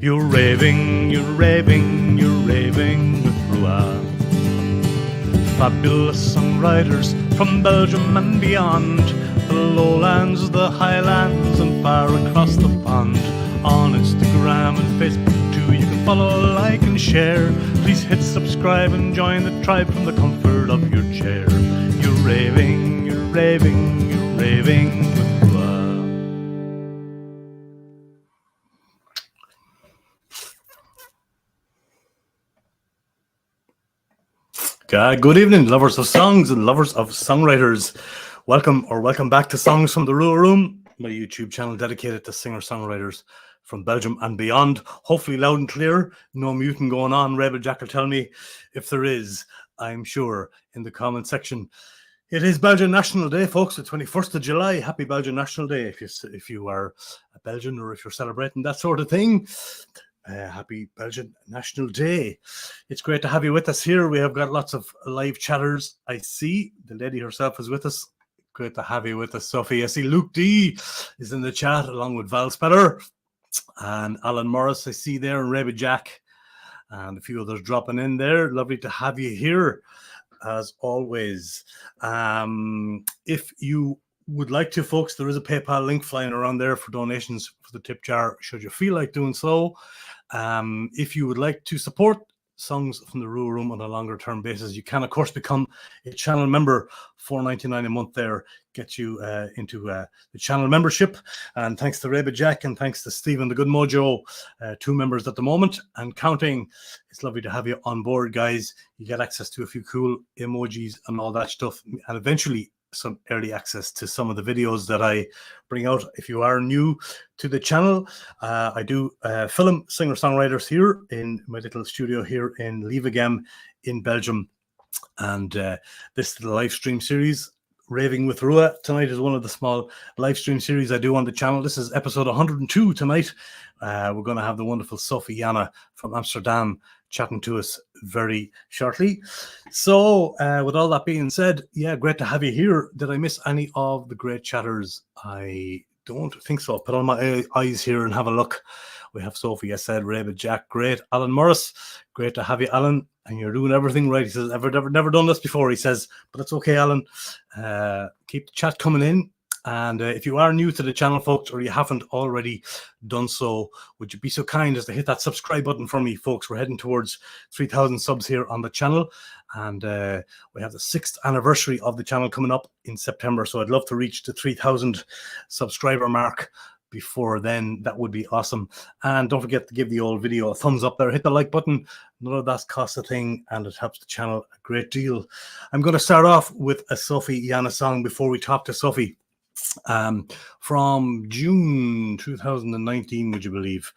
You're raving, you're raving, you're raving with Rua. Fabulous songwriters from Belgium and beyond, the lowlands, the highlands, and far across the pond. On Instagram and Facebook too, you can follow, like, and share. Please hit subscribe and join the tribe from the comfort of your chair. You're raving, you're raving, you're raving with Rua. Good evening, lovers of songs and lovers of songwriters. Welcome back to Songs from the RWR Room, my YouTube channel dedicated to singer-songwriters from Belgium and beyond. Hopefully loud and clear, no muting going on. Rebel Jack will tell me if there is, I'm sure, in the comment section. It is Belgian National Day, folks, the 21st of July. Happy Belgian National Day if you are a Belgian or if you're celebrating that sort of thing. Happy Belgian National Day. It's great to have you with us here. We have got lots of live chatters. I see the lady herself is with us. Great to have you with us, Sophie. I see Luke D is in the chat along with Val Speller and Alan Morris. I see there, and Rebbe Jack and a few others dropping in there. Lovely to have you here as always. If you would like to, folks, there is a PayPal link flying around there for donations for the tip jar, should you feel like doing so. If you would like to support Songs from the RWR Room on a longer term basis, you can, of course, become a channel member. $4.99 a month there gets you into the channel membership. And thanks to Rebbe Jack and thanks to Stephen the Good Mojo, 2 members at the moment and counting. It's lovely to have you on board, guys. You get access to a few cool emojis and all that stuff, and eventually some early access to some of the videos that I bring out. If you are new to the channel, I do film singer-songwriters here in my little studio here in Lievegem in Belgium. And this little live stream series, Raving with Rua, tonight is one of the small live stream series I do on the channel. This is episode 102 tonight. We're going to have the wonderful Sophie Janna from Amsterdam chatting to us very shortly. So with all that being said, yeah, great to have you here. Did I miss any of the great chatters? I don't think so. Put on my eyes here and have a look. We have Sophie, I said, Rebbe Jack, great. Alan Morris, great to have you, Alan. And you're doing everything right. He says, never done this before, he says, but it's okay, Alan. Keep the chat coming in. And if you are new to the channel, folks, or you haven't already done so, would you be so kind as to hit that subscribe button for me, folks? We're heading towards 3,000 subs here on the channel. And we have the 6th anniversary of the channel coming up in September. So I'd love to reach the 3,000 subscriber mark before then. That would be awesome. And don't forget to give the old video a thumbs up there. Hit the like button. None of that costs a thing, and it helps the channel a great deal. I'm going to start off with a Sophie Janna song before we talk to Sophie. From June 2019, would you believe?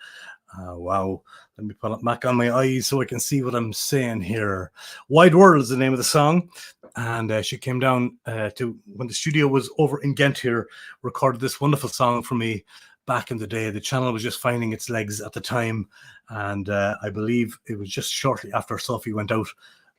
Wow. Let me put it back on my eyes so I can see what I'm saying here. Wide World is the name of the song. And she came down to, when the studio was over in Ghent here, recorded this wonderful song for me back in the day. The channel was just finding its legs at the time. And I believe it was just shortly after Sophie went out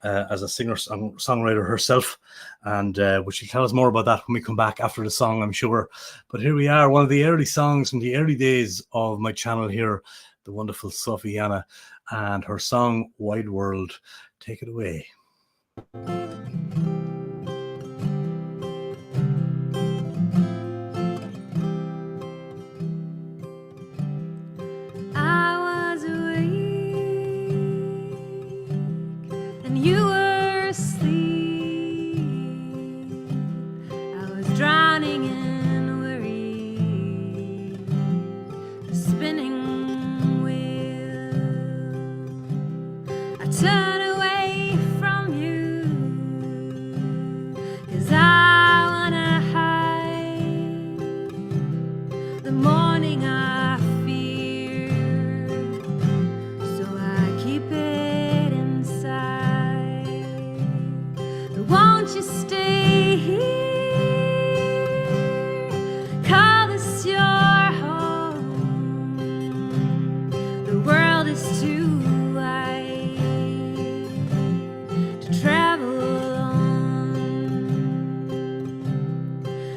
as a singer-songwriter herself. And we shall tell us more about that when we come back after the song, I'm sure. But here we are, one of the early songs from the early days of my channel here, the wonderful Sophie Janna and her song, Wide World. Take it away. You were asleep. I was drowning in worry, a spinning wheel. I turn away from you, 'cause I wanna hide the morning I fear, so I keep it inside. Won't you stay here? Call this your home. The world is too wide to travel alone.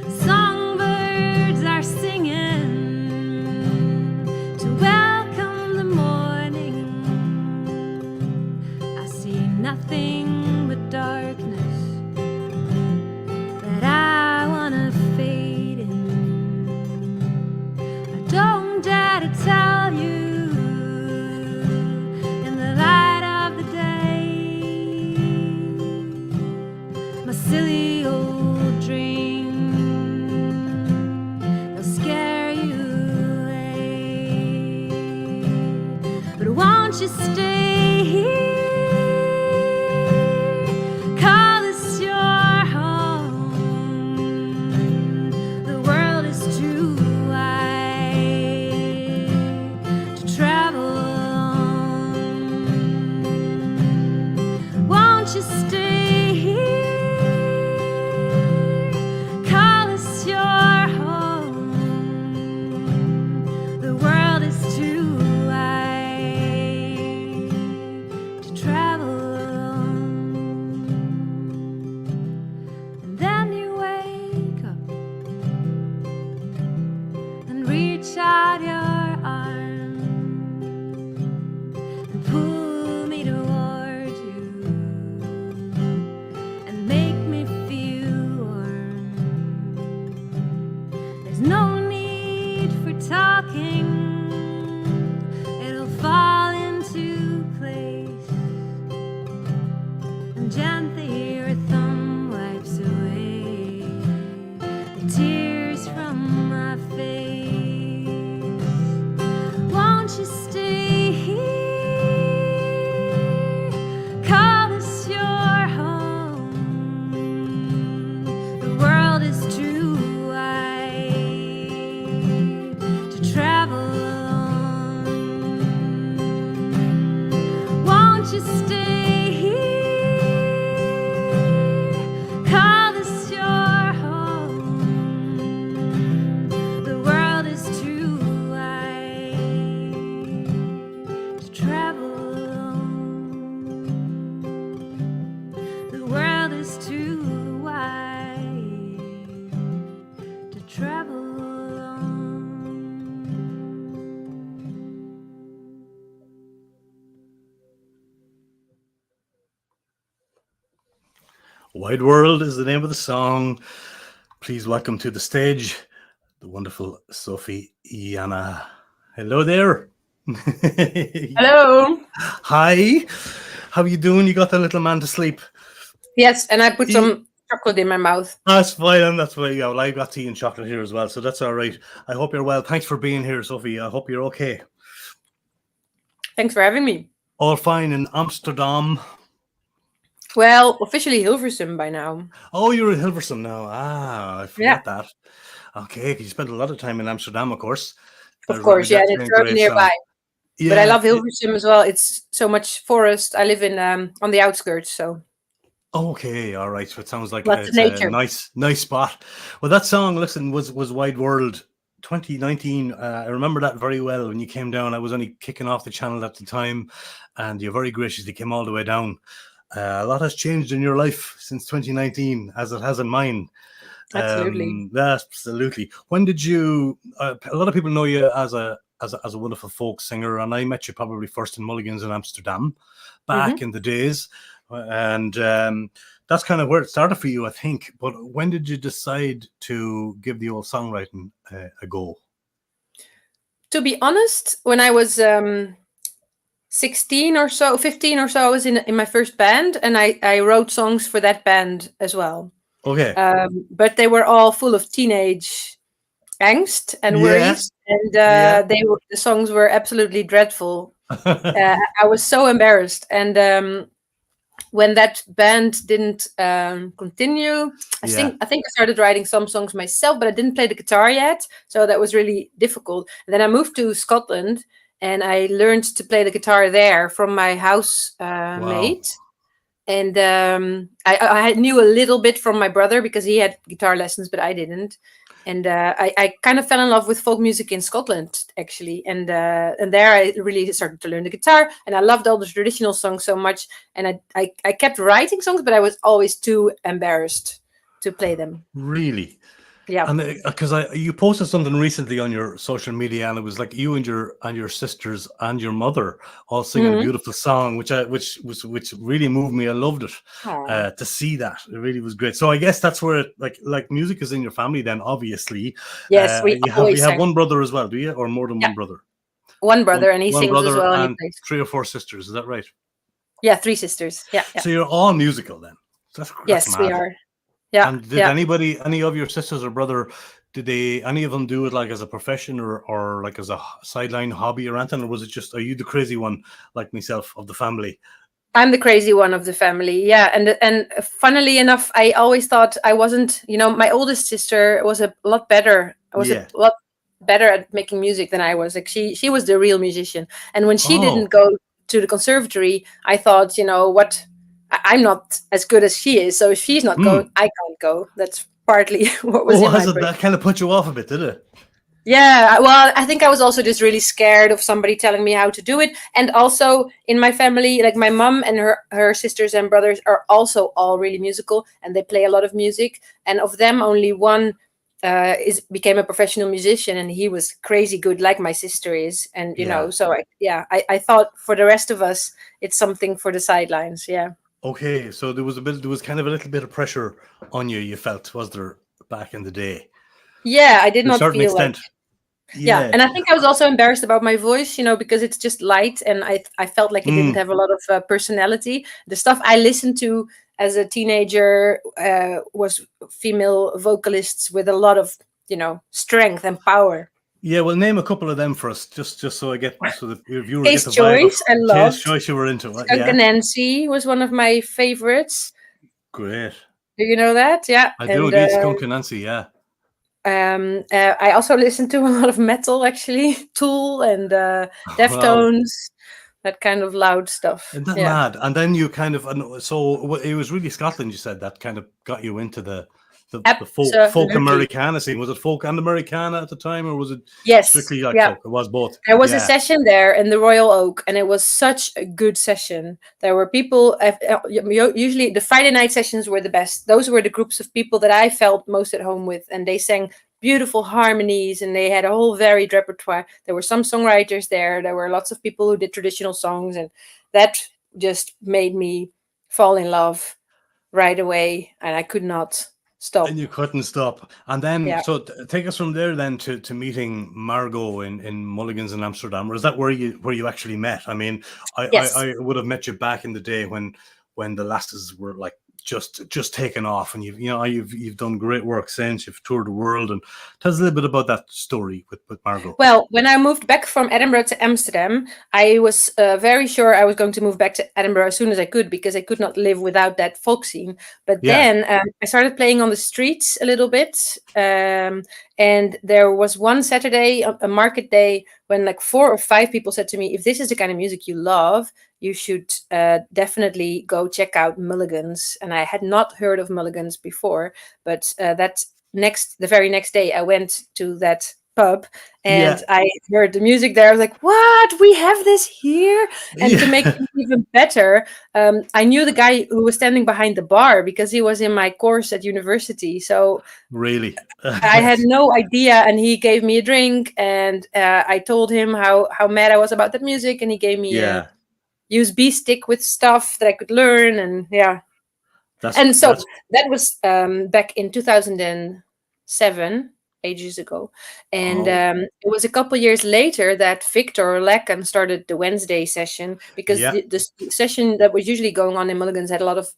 Songbirds are singing to welcome the morning. Won't you stay here? Call this your home. The world is too wide to travel alone. Won't you stay here? Call this your home. The world is too wide to travel alone. And then you wake up and reach out your arm and pull me toward you and make me feel warm. There's no need for talking, it'll fall into place. And gently your thumb wipes away the tears from my face. Won't you stay here? Call this your home. The world is too wide to travel alone. Won't you stay here? Call this your home. The world is too wide to travel alone. The world is too wide to travel alone. Wide World is the name of the song. Please welcome to the stage the wonderful Sophie Janna. Hello there. Hello. Hi. How you doing? You got the little man to sleep? Yes, and I put some chocolate in my mouth. That's fine. That's why. Yeah, well, I got tea and chocolate here as well, so that's all right. I hope you're well. Thanks for being here, Sophie. I hope you're okay. Thanks for having me. All fine in Amsterdam. Well, officially Hilversum by now. Oh, you're in Hilversum now. I forgot that. Okay, 'cause you spent a lot of time in Amsterdam, of course. Of course, yeah, it's very nearby. Yeah, but I love Hilversum as well. It's so much forest. I live in on the outskirts, so. Okay, all right. So it sounds like Lots it's of nature. a nice spot. Well, that song, listen, was Wide World 2019. I remember that very well when you came down. I was only kicking off the channel at the time, and you very graciously came all the way down. A lot has changed in your life since 2019, as it has in mine. Absolutely. Absolutely. When did you? A lot of people know you as a wonderful folk singer, and I met you probably first in Mulligan's in Amsterdam, back in the days, and that's kind of where it started for you, I think. But when did you decide to give the old songwriting a go? To be honest, when I was 16 or so, 15 or so, I was in my first band, and I wrote songs for that band as well. Okay. But they were all full of teenage angst and worries, and the songs were absolutely dreadful. I was so embarrassed, and when that band didn't continue, I think I started writing some songs myself, but I didn't play the guitar yet, so that was really difficult. And then I moved to Scotland, and I learned to play the guitar there from my house mate. And I knew a little bit from my brother because he had guitar lessons, but I didn't. And I kind of fell in love with folk music in Scotland, actually. And there I really started to learn the guitar. And I loved all the traditional songs so much. And I kept writing songs, but I was always too embarrassed to play them. Really? Yeah. And because you posted something recently on your social media, and it was like you and your sisters and your mother all singing a beautiful song, which really moved me. I loved it to see that. It really was great. So I guess that's where it, like music is in your family then, obviously. Yes, you have one brother as well, do you, or more than one brother? One brother, and he sings as well. And 3 or 4 sisters. Is that right? Yeah, 3 sisters. Yeah. So you're all musical then. That's yes, mad. we are. Yeah. And did any of your sisters or brother did they any of them do it like as a profession or like as a sideline hobby or anything, or was it just, are you the crazy one like myself of the family? I'm the crazy one of the family, yeah. And funnily enough, I always thought I wasn't. My oldest sister was a lot better. Was a Yeah. lot better at making music than I was. Like she was the real musician. And when she Oh. didn't go to the conservatory, I thought, what? I'm not as good as she is. So if she's not going, I can't go. That's partly what was Oh, in my was it brain. that kind of put you off a bit, did it? Yeah, well, I think I was also just really scared of somebody telling me how to do it. And also in my family, like my mom and her sisters and brothers are also all really musical, and they play a lot of music. And of them, only one became a professional musician, and he was crazy good, like my sister is. And Yeah. so I thought for the rest of us, it's something for the sidelines. Yeah. Okay, so there was kind of a little bit of pressure on you. You felt, was there, back in the day? Yeah, I did To a not certain feel like. extent. Yeah, Yeah. and I think I was also embarrassed about my voice, because it's just light, and I felt like it didn't have a lot of personality. The stuff I listened to as a teenager was female vocalists with a lot of strength and power. Yeah, well, name a couple of them for us, just so that your viewer get Case the vibe of Choice, I Case loved. Choice you were into. Skunk Yeah, and Nancy was one of my favorites. great. Do you know that? Yeah, I do and indeed, Skunk and Nancy. Yeah. I also listened to a lot of metal, actually, Tool and Wow. Deftones, that kind of loud stuff. Isn't that Yeah. mad? And then you kind of, and so it was really Scotland, you said, that kind of got you into the folk Absolutely. Americana scene. Was it folk and Americana at the time, or was it Yes. strictly like Yeah. folk? It was both. There was a Yeah. session there in the Royal Oak, and it was such a good session. There were people, usually the Friday night sessions were the best. Those were the groups of people that I felt most at home with, and they sang beautiful harmonies, and they had a whole varied repertoire. There were some songwriters there. There were lots of people who did traditional songs, and that just made me fall in love right away, and I could not stop. And you couldn't stop. And then, Yeah. so take us from there then to meeting Margot in Mulligan's in Amsterdam. Or is that where you actually met? I mean, Yes. I would have met you back in the day when the lasses were like just taken off, and you've done great work since. You've toured the world, and tell us a little bit about that story with Margot. Well, when I moved back from Edinburgh to Amsterdam, I was very sure I was going to move back to Edinburgh as soon as I could, because I could not live without that folk scene. But then I started playing on the streets a little bit. And there was one Saturday, a market day, when like 4 or 5 people said to me, if this is the kind of music you love, you should definitely go check out Mulligan's. And I had not heard of Mulligan's before, but the very next day I went to that pub and I heard the music there. I was like, what? We have this here? And to make it even better, I knew the guy who was standing behind the bar because he was in my course at university. So really, I had no idea, and he gave me a drink, and I told him how mad I was about that music, and he gave me a USB stick with stuff that I could learn, and that was back in 2007, ages ago. And it was a couple years later that Victor Lecken started the Wednesday session, because the session that was usually going on in Mulligan's had a lot of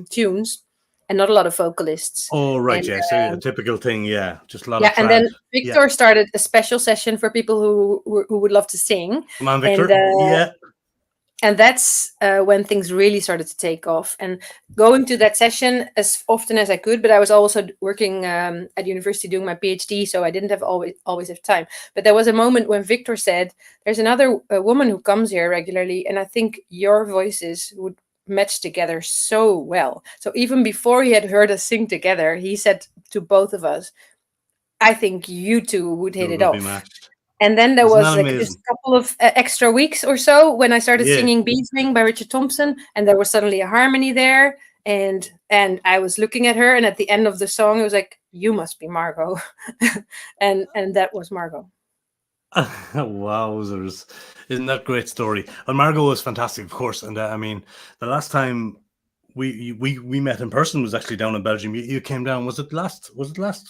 tunes and not a lot of vocalists. Oh, right, and, so a typical thing, just a lot of and then Victor started a special session for people who would love to sing. Come on, Victor. And that's when things really started to take off. And going to that session as often as I could, but I was also working at university doing my PhD, so I didn't have always have time. But there was a moment when Victor said, there's another woman who comes here regularly, and I think your voices would match together so well. So even before he had heard us sing together, he said to both of us, I think you two would hit it off. And then there was like just a couple of extra weeks or so when I started singing Beeswing by Richard Thompson, and there was suddenly a harmony there. And I was looking at her, and at the end of the song, it was like, you must be Margot. and that was Margot. Wowzers. Isn't that a great story? And Margot was fantastic, of course. And I mean, the last time we met in person was actually down in Belgium. You came down. Was it last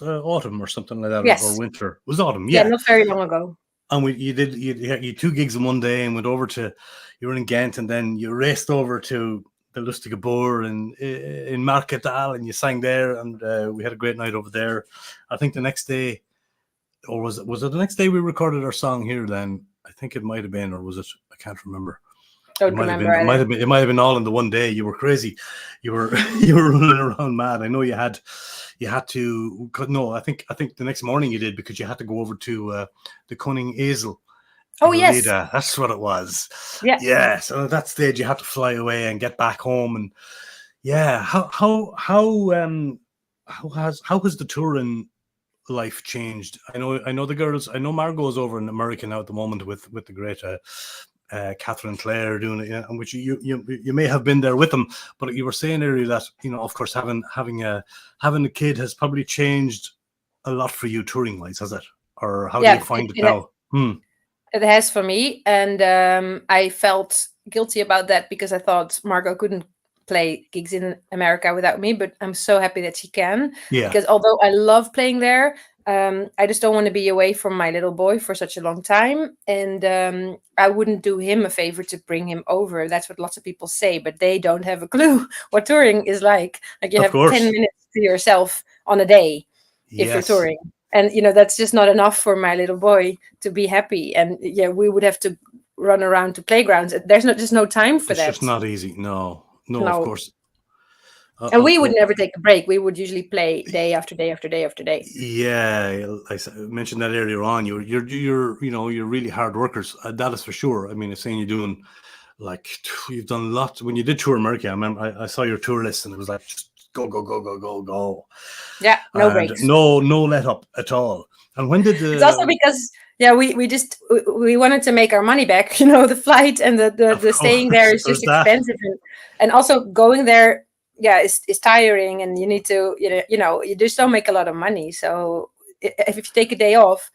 autumn or something like that? Yes. Or winter? It was autumn. Yeah, not very long ago. And you did 2 gigs in one day, and went over to, you were in Ghent, and then you raced over to the Lustige Boer in Marketal, and you sang there, and we had a great night over there. I think the next day or was it the next day we recorded our song here? Then I think it might have been, or was it? I can't remember. Don't remember. It might have been all in the one day. You were crazy. You were running around mad. I know you had to. No, I think the next morning you did, because you had to go over to the Cunning Hazel. Oh yes, that's what it was. Yeah. Yeah. So at that stage you had to fly away and get back home, and yeah. How has the touring life changed? I know the girls. I know Margot's over in America now at the moment with the great Catherine Clare doing it, and which you may have been there with them. But you were saying earlier that, of course, having a kid has probably changed a lot for you touring wise, has it? Or how do you find it now? It has for me, and I felt guilty about that because I thought Margot couldn't play gigs in America without me, but I'm so happy that she can. Yeah. Because although I love playing there, I just don't want to be away from my little boy for such a long time, and I wouldn't do him a favor to bring him over. That's what lots of people say, but they don't have a clue what touring is like. Like you have 10 minutes to yourself on a day if you're touring. And, that's just not enough for my little boy to be happy. And yeah, we would have to run around to playgrounds. There's just no time for that. It's just not easy. No, of course. And we would never take a break. We would usually play day after day after day after day. Yeah, I mentioned that earlier on. You're really hard workers. That is for sure. I mean, I'm saying you're doing, like, you've done lots. When you did tour America, I remember I saw your tour list and it was like, just go. Yeah, no breaks. No let up at all. And when did it's also because we wanted to make our money back. The flight and the staying there is just expensive, and also going there, is tiring, and you need to you just don't make a lot of money. So if you take a day off,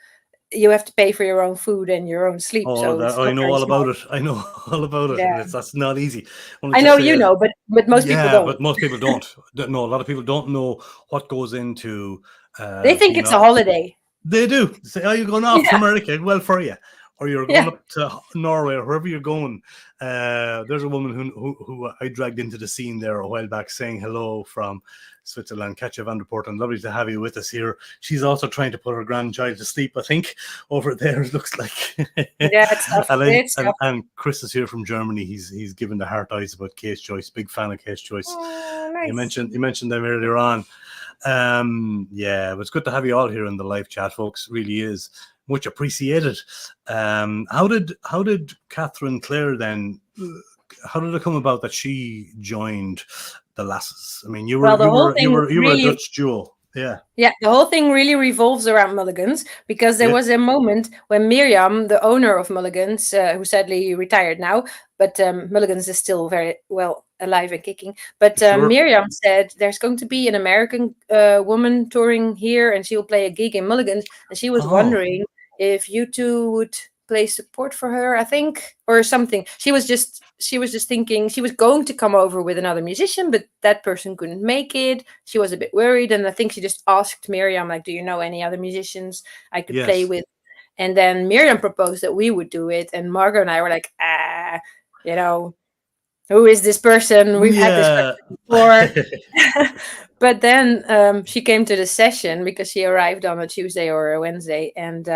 you have to pay for your own food and your own sleep. I know all about it. I know all about it. Yeah. That's not easy. I know but most people don't. But most people don't. No, a lot of people don't know what goes into. They think it's a holiday. They do. They say, "Oh, you're going off to America? Well, for you." Or you're going up to Norway or wherever you're going. There's a woman who I dragged into the scene there a while back, saying hello from Switzerland, Katja van der Poort, and lovely to have you with us here. She's also trying to put her grandchild to sleep, I think, over there, it looks like. Yeah, it's tough. And Chris is here from Germany. He's given the heart eyes about Case Choice. Big fan of Case Choice. Oh, nice. You mentioned them earlier on. But it's good to have you all here in the live chat, folks. Really is much appreciated. How did Catherine Clare then? How did it come about that she joined the Lasses? I mean, you were a Dutch duo. Yeah, the whole thing really revolves around Mulligan's, because there was a moment when Miriam, the owner of Mulligan's, who sadly retired now, but Mulligan's is still very well alive and kicking. But Miriam said there's going to be an American woman touring here, and she will play a gig in Mulligan's, and she was wondering if you two would play support for her, I think, or something. She was just thinking she was going to come over with another musician, but that person couldn't make it. She was a bit worried, and I think she just asked Miriam, like, do you know any other musicians I could play with? And then Miriam proposed that we would do it, and Margot and I were like, who is this person? We've had this person before. But then she came to the session because she arrived on a Tuesday or a Wednesday, and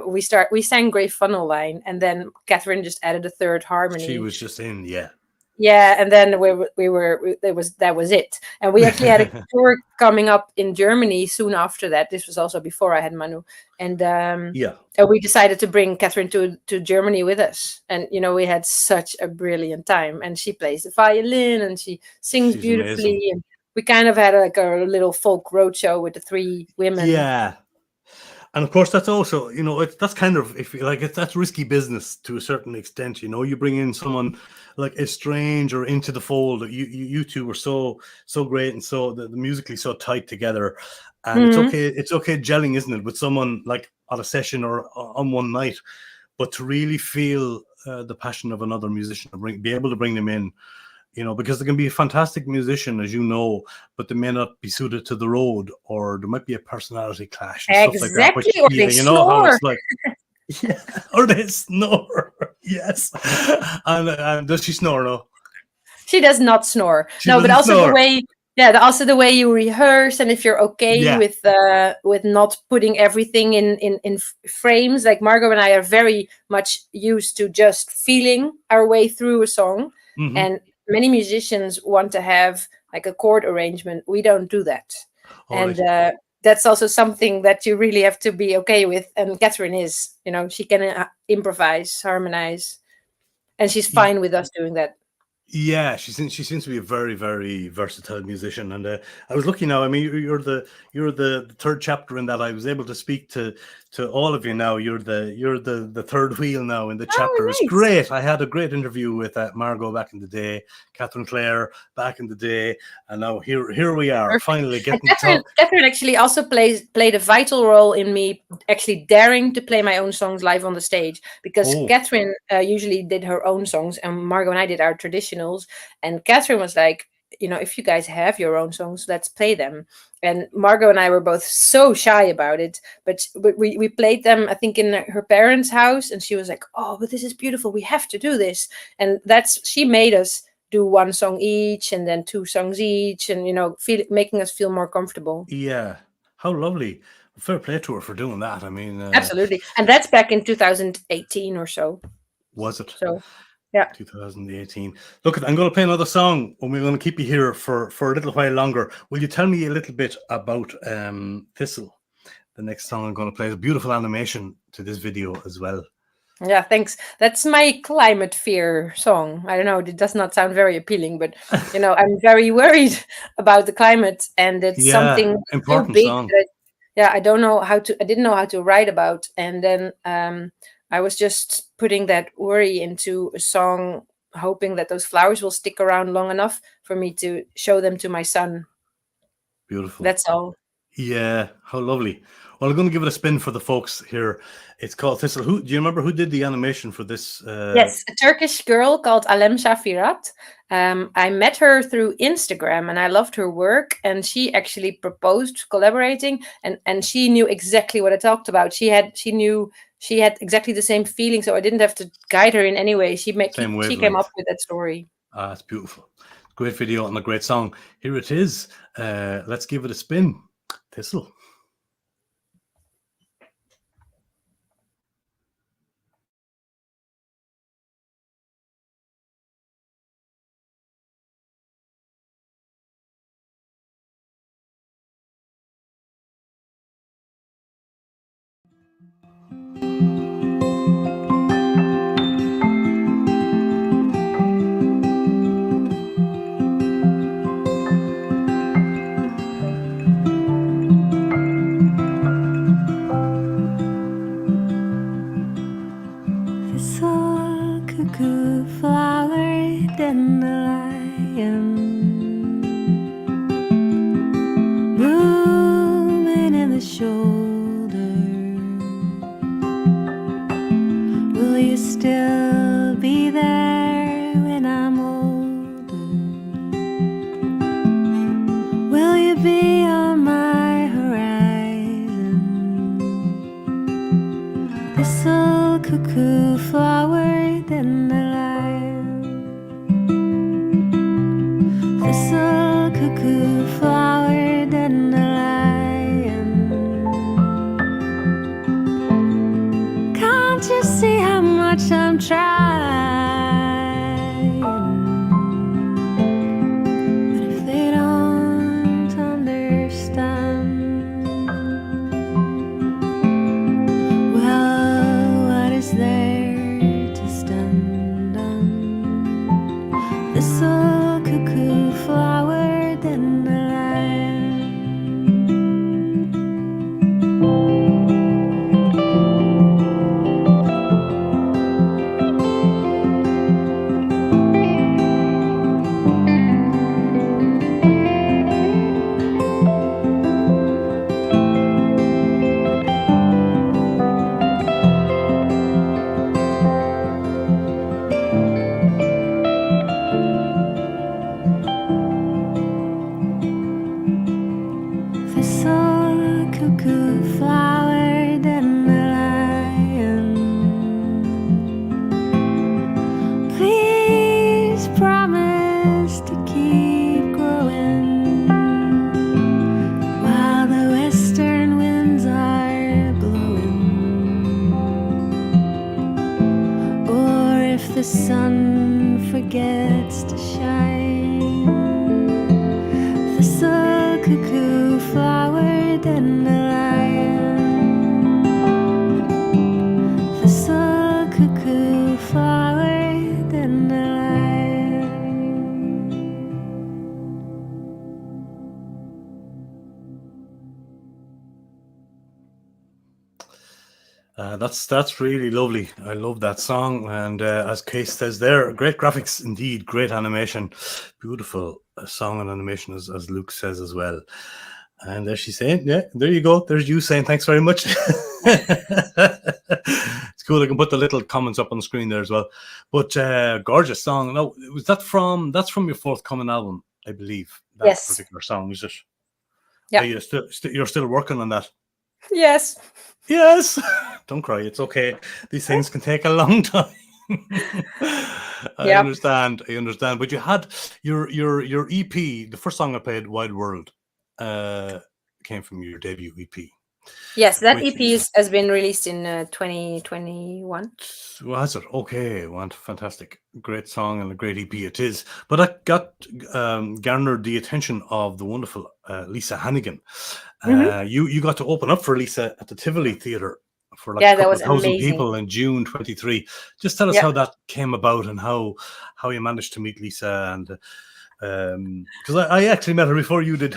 we sang Grey Funnel Line, and then Catherine just added a third harmony. She was just in, and then that was it. And we actually had a tour coming up in Germany soon after that. This was also before I had Manu, and we decided to bring Catherine to Germany with us, and we had such a brilliant time. And she plays the violin and she sings beautifully. Amazing. And we kind of had like a little folk roadshow with the three women. Yeah. And of course, that's also, that's kind of, if you like, that's risky business to a certain extent. You bring in someone like a stranger into the fold. You two were so great, and so the musically so tight together. And it's okay gelling, isn't it, with someone like on a session or on one night, but to really feel the passion of another musician, be able to bring them in. Because they can be a fantastic musician, as you know, but they may not be suited to the road, or there might be a personality clash. And exactly, stuff like that, or they snore. How it's like. Yeah, or they snore. Yes. And does she snore? No, she does not snore. But also snore. Yeah, also the way you rehearse, and if you're okay Yeah. with not putting everything in frames. Like Margot and I are very much used to just feeling our way through a song, Mm-hmm. and many musicians want to have like a chord arrangement. We don't do that, All and right. that's also something that you really have to be okay with. And Catherine is, she can improvise, harmonize, and she's fine with us doing that. Yeah, she seems to be a very, very versatile musician, and I was lucky now. I mean, you're the third chapter in that. I was able to speak to all of you now. You're the third wheel now in the chapter. Oh, It's nice. great. I had a great interview with Margot back in the day, Catherine Clare back in the day, and now here we are Perfect. finally And getting to Catherine, talk. Catherine actually also played a vital role in me actually daring to play my own songs live on the stage, because Oh, Catherine usually did her own songs and Margot and I did our traditionals. And Catherine was like, if you guys have your own songs, let's play them. And Margot and I were both so shy about it, but we played them, I think, in her parents' house, and she was like, "Oh, but this is beautiful. We have to do this." And she made us do one song each and then two songs each, and making us feel more comfortable. yeah, how lovely! Fair play to her for doing that. I mean, Absolutely. And that's back in 2018 or so. was it? So yeah. 2018. Look, I'm going to play another song, and we're going to keep you here for a little while longer. Will you tell me a little bit about Thistle? The next song I'm going to play is a beautiful animation to this video as well. Yeah, thanks. That's my climate fear song. I don't know, it does not sound very appealing, but I'm very worried about the climate, and it's Yeah, something so important big song. that I didn't know how to write about. And then I was just putting that worry into a song, hoping that those flowers will stick around long enough for me to show them to my son. Beautiful. That's all. Yeah, how lovely. Well, I'm going to give it a spin for the folks here. It's called Thistle. Do you remember who did the animation for this? Yes, a Turkish girl called Alem Shafirat. I met her through Instagram and I loved her work. And she actually proposed collaborating, and she knew exactly what I talked about. She had exactly the same feeling, so I didn't have to guide her in any way. Same She came up wavelength. with that story. Ah, it's beautiful. Great video and a great song. Here it is. Let's give it a spin. Thistle. Thistle, cuckoo, flower, dandelion, blooming in the shoulder. Will you still be there when I'm older? Will you be on my horizon? Thistle, cuckoo, flower, dandelion. Thistle, cuckoo, flower, dandelion. Can't you see how much I'm trying? But if they don't understand, well, what is there to stand on? Thistle, cuckoo, flower, dandelion. Thistle, cuckoo, flower, dandelion. Please promise to keep growing. forgets to shine. Thistle, cuckoo, flower, dandelion. Thistle, cuckoo, flower, dandelion. That's really lovely. I love that song, and as Case says there, great graphics indeed, great animation, beautiful song and animation, as Luke says as well. And as she's saying, yeah, there you go. There's you saying thanks very much. It's cool. I can put the little comments up on the screen there as well. But gorgeous song. No, was that's from your forthcoming album, I believe. That Yes. particular song, is it? Yeah. Are you you're still working on that? Yes. Yes. Don't cry. It's okay. These things can take a long time. I understand. But you had your EP. The first song I played, "Wide World," came from your debut EP. Yes, that EP has been released in 2021. Was it? Okay, fantastic. Great song and a great EP it is. But I got garnered the attention of the wonderful Lisa Hannigan. You got to open up for Lisa at the Tivoli Theatre for like a couple of thousand people in June 23. Just tell us how that came about and how you managed to meet Lisa, and because I actually met her before you did.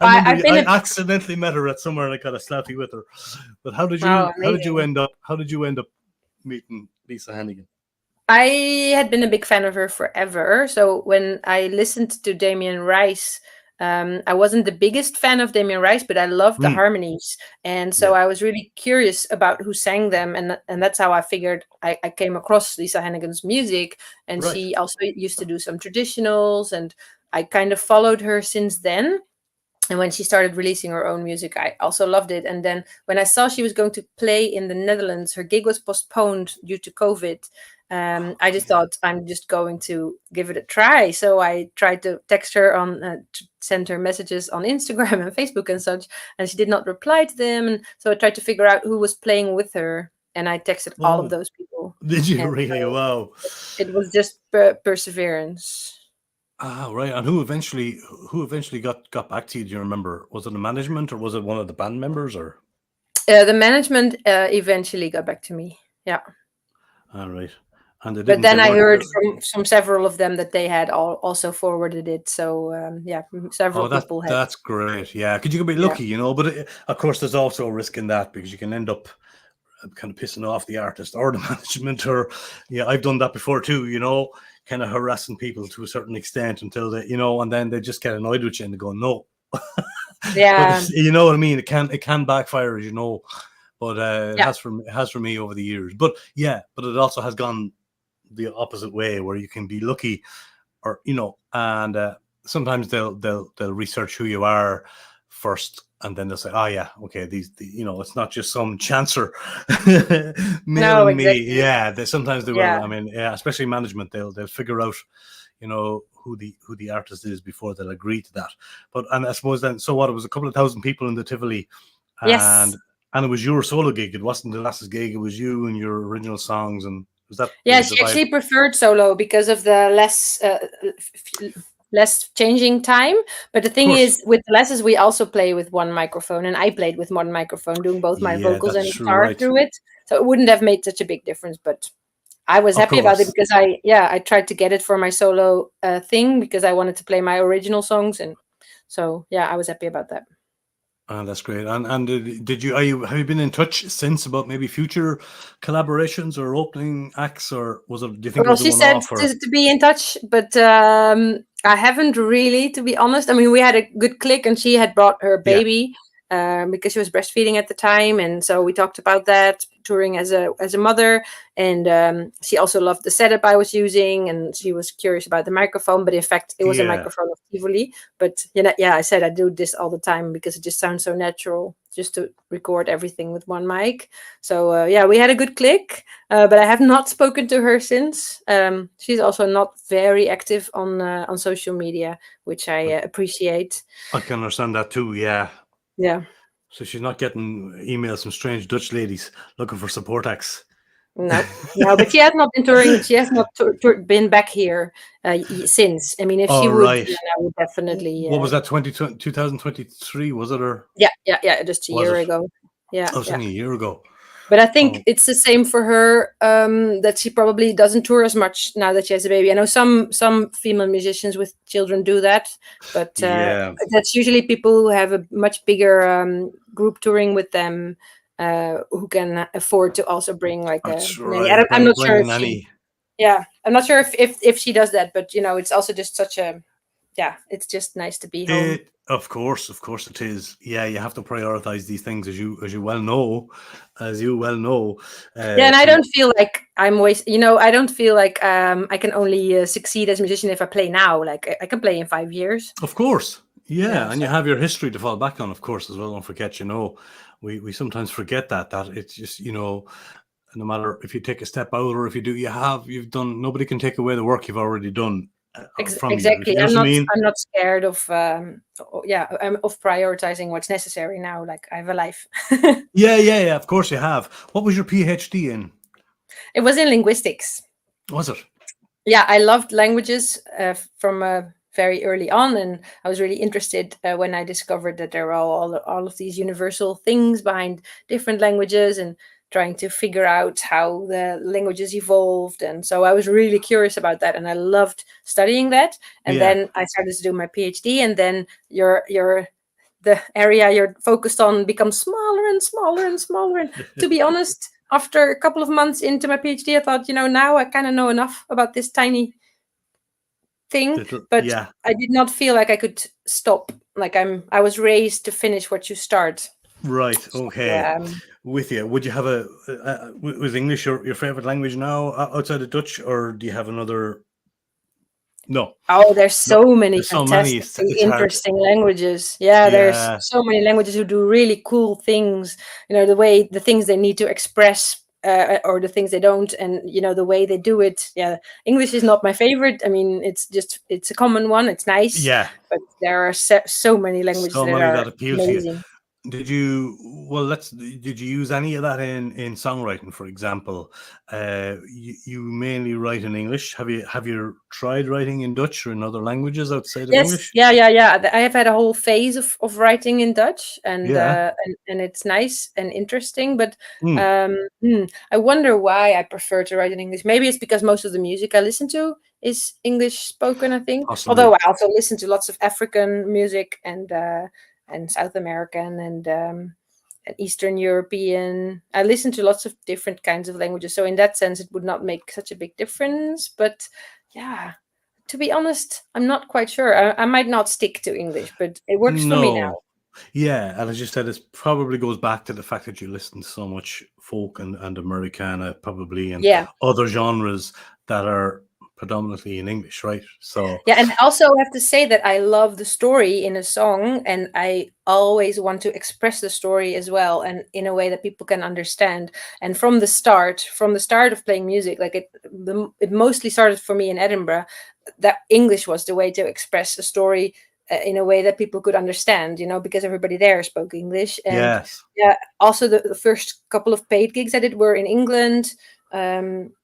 I accidentally met her at somewhere and I got a slappy with her. But how did you end up meeting Lisa Hannigan? I had been a big fan of her forever. So when I listened to Damien Rice, I wasn't the biggest fan of Damien Rice, but I loved the harmonies. And so I was really curious about who sang them. And that's how I figured I came across Lisa Hannigan's music. And she also used to do some traditionals. And I kind of followed her since then. And when she started releasing her own music, I also loved it. And then when I saw she was going to play in the Netherlands, her gig was postponed due to COVID. I just thought, I'm just going to give it a try. So I tried to text her to send her messages on Instagram and Facebook and such, and she did not reply to them. And so I tried to figure out who was playing with her, and I texted all of those people. Did you really? Wow. It was just perseverance. Ah, right. And who eventually got back to you? Do you remember? Was it the management or was it one of the band members? Or the management eventually got back to me. Yeah. All right. And but then I heard from several of them that they had also forwarded it. So several people had. That's great. Yeah, because you can be lucky, But of course, there's also a risk in that because you can end up kind of pissing off the artist or the management, or I've done that before too. Kind of harassing people to a certain extent until they, and then they just get annoyed with you and they go, no. Yeah. You know what I mean? It can backfire, but it has for me over the years. But it also has gone the opposite way where you can be lucky, or and sometimes they'll research who you are first, and then they'll say, oh yeah, okay, these it's not just some chancer mailing me. Yeah, sometimes they will. I mean, especially management, they'll figure out who the artist is before they'll agree to that. And I suppose then, so what, it was a couple of thousand people in the Tivoli, and it was your solo gig. It wasn't the last gig. It was you and your original songs. And was that? Yeah, she actually preferred solo because of the less changing time. But the thing is, with lessons, we also play with one microphone, and I played with one microphone, doing both my vocals and guitar through it. So it wouldn't have made such a big difference. But I was happy about it because I tried to get it for my solo thing because I wanted to play my original songs, and so I was happy about that. That's great. And have you been in touch since about maybe future collaborations or opening acts, or was it? Do you think? Well, she said to be in touch, but I haven't really, to be honest. I mean, we had a good click, and she had brought her baby because she was breastfeeding at the time, and so we talked about that, touring as a mother, and she also loved the setup I was using, and she was curious about the microphone. But in fact, it was a microphone of Tivoli. But I said I do this all the time because it just sounds so natural just to record everything with one mic. So we had a good click, but I have not spoken to her since. She's also not very active on social media, which I appreciate. I can understand that too. Yeah. Yeah. So she's not getting emails from strange Dutch ladies looking for support acts. No, no, but she has not been touring. She has not been back here since. I mean, if she Oh, would, right. then I would definitely. What was that? 2023? Was it, or Yeah, just a was year it? ago. I was thinking a year ago. But I think Oh, it's the same for her. That she probably doesn't tour as much now that she has a baby. I know some female musicians with children do that, but yeah. that's usually people who have a much bigger group touring with them, who can afford to also bring like a That's nanny. right. I'm not Bring sure a if she. nanny. Yeah, I'm not sure if she does that, but it's also just such a. Yeah, it's just nice to be home. Of course it is. Yeah, you have to prioritize these things, as you well know, Yeah, and I to don't feel like I'm I don't feel like I can only succeed as a musician if I play now. Like I can play in 5 years. of course. Yeah, Yeah, and so you have your history to fall back on, of course, as well. Don't forget, we sometimes forget that it's just, no matter if you take a step out or if you do, you've done. Nobody can take away the work you've already done from you. If exactly. you know what I mean. I'm not scared of I'm of prioritizing what's necessary now. Like I have a life. Yeah. Of course you have. What was your PhD in? It was in linguistics. Was it? Yeah, I loved languages from very early on, and I was really interested when I discovered that there are all of these universal things behind different languages, and trying to figure out how the languages evolved. And so I was really curious about that, and I loved studying that. And Yeah. then I started to do my PhD, and then the area you're focused on becomes smaller and smaller and smaller. And to be honest, after a couple of months into my PhD, I thought, now I kind of know enough about this tiny thing, but Yeah. I did not feel like I could stop. Like I was raised to finish what you start. Right. Okay. Yeah. With you, would you have was English your favorite language now outside of Dutch, or do you have another? No. Oh, there's so many There's so many. fantastically It's hard. interesting languages. Yeah, there's Yeah. so many languages who do really cool things. The things they need to express, or the things they don't, and the way they do it. Yeah, English is not my favorite. I mean, it's a common one. It's nice, Yeah. but there are so many languages So that many are that appeal to you. amazing. Did you did you use any of that in songwriting, for example? You mainly write in English. Have you tried writing in Dutch or in other languages outside of Yes, English? yeah. I have had a whole phase of writing in Dutch, and Yeah. it's nice and interesting. But Mm. I wonder why I prefer to write in English. Maybe it's because most of the music I listen to is English spoken, I think. Although Possibly. I also listen to lots of African music and South American and Eastern European. I listen to lots of different kinds of languages. So in that sense, it would not make such a big difference. But yeah, to be honest, I'm not quite sure. I might not stick to English, but it works for me now. No. Yeah, and as you said, it probably goes back to the fact that you listen to so much folk and Americana, probably, and Yeah. other genres that are predominantly in English, right? So Yeah, and I also have to say that I love the story in a song, and I always want to express the story as well, and in a way that people can understand. And from the start of playing music, like it mostly started for me in Edinburgh, that English was the way to express a story in a way that people could understand, because everybody there spoke English. And yes. yeah, also the first couple of paid gigs I did were in England.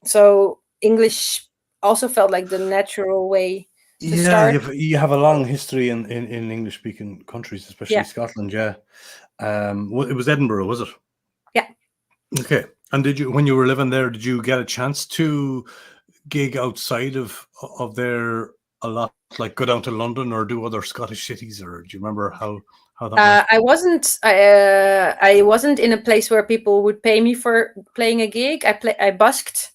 So English also felt like the natural way to Yeah, start. you have a long history in English speaking countries, especially Yeah. Scotland. Yeah, it was Edinburgh, was it? Yeah. Okay. And when you were living there, did you get a chance to gig outside of there a lot, like go down to London or do other Scottish cities, or do you remember how that went? I wasn't in a place where people would pay me for playing a gig. I busked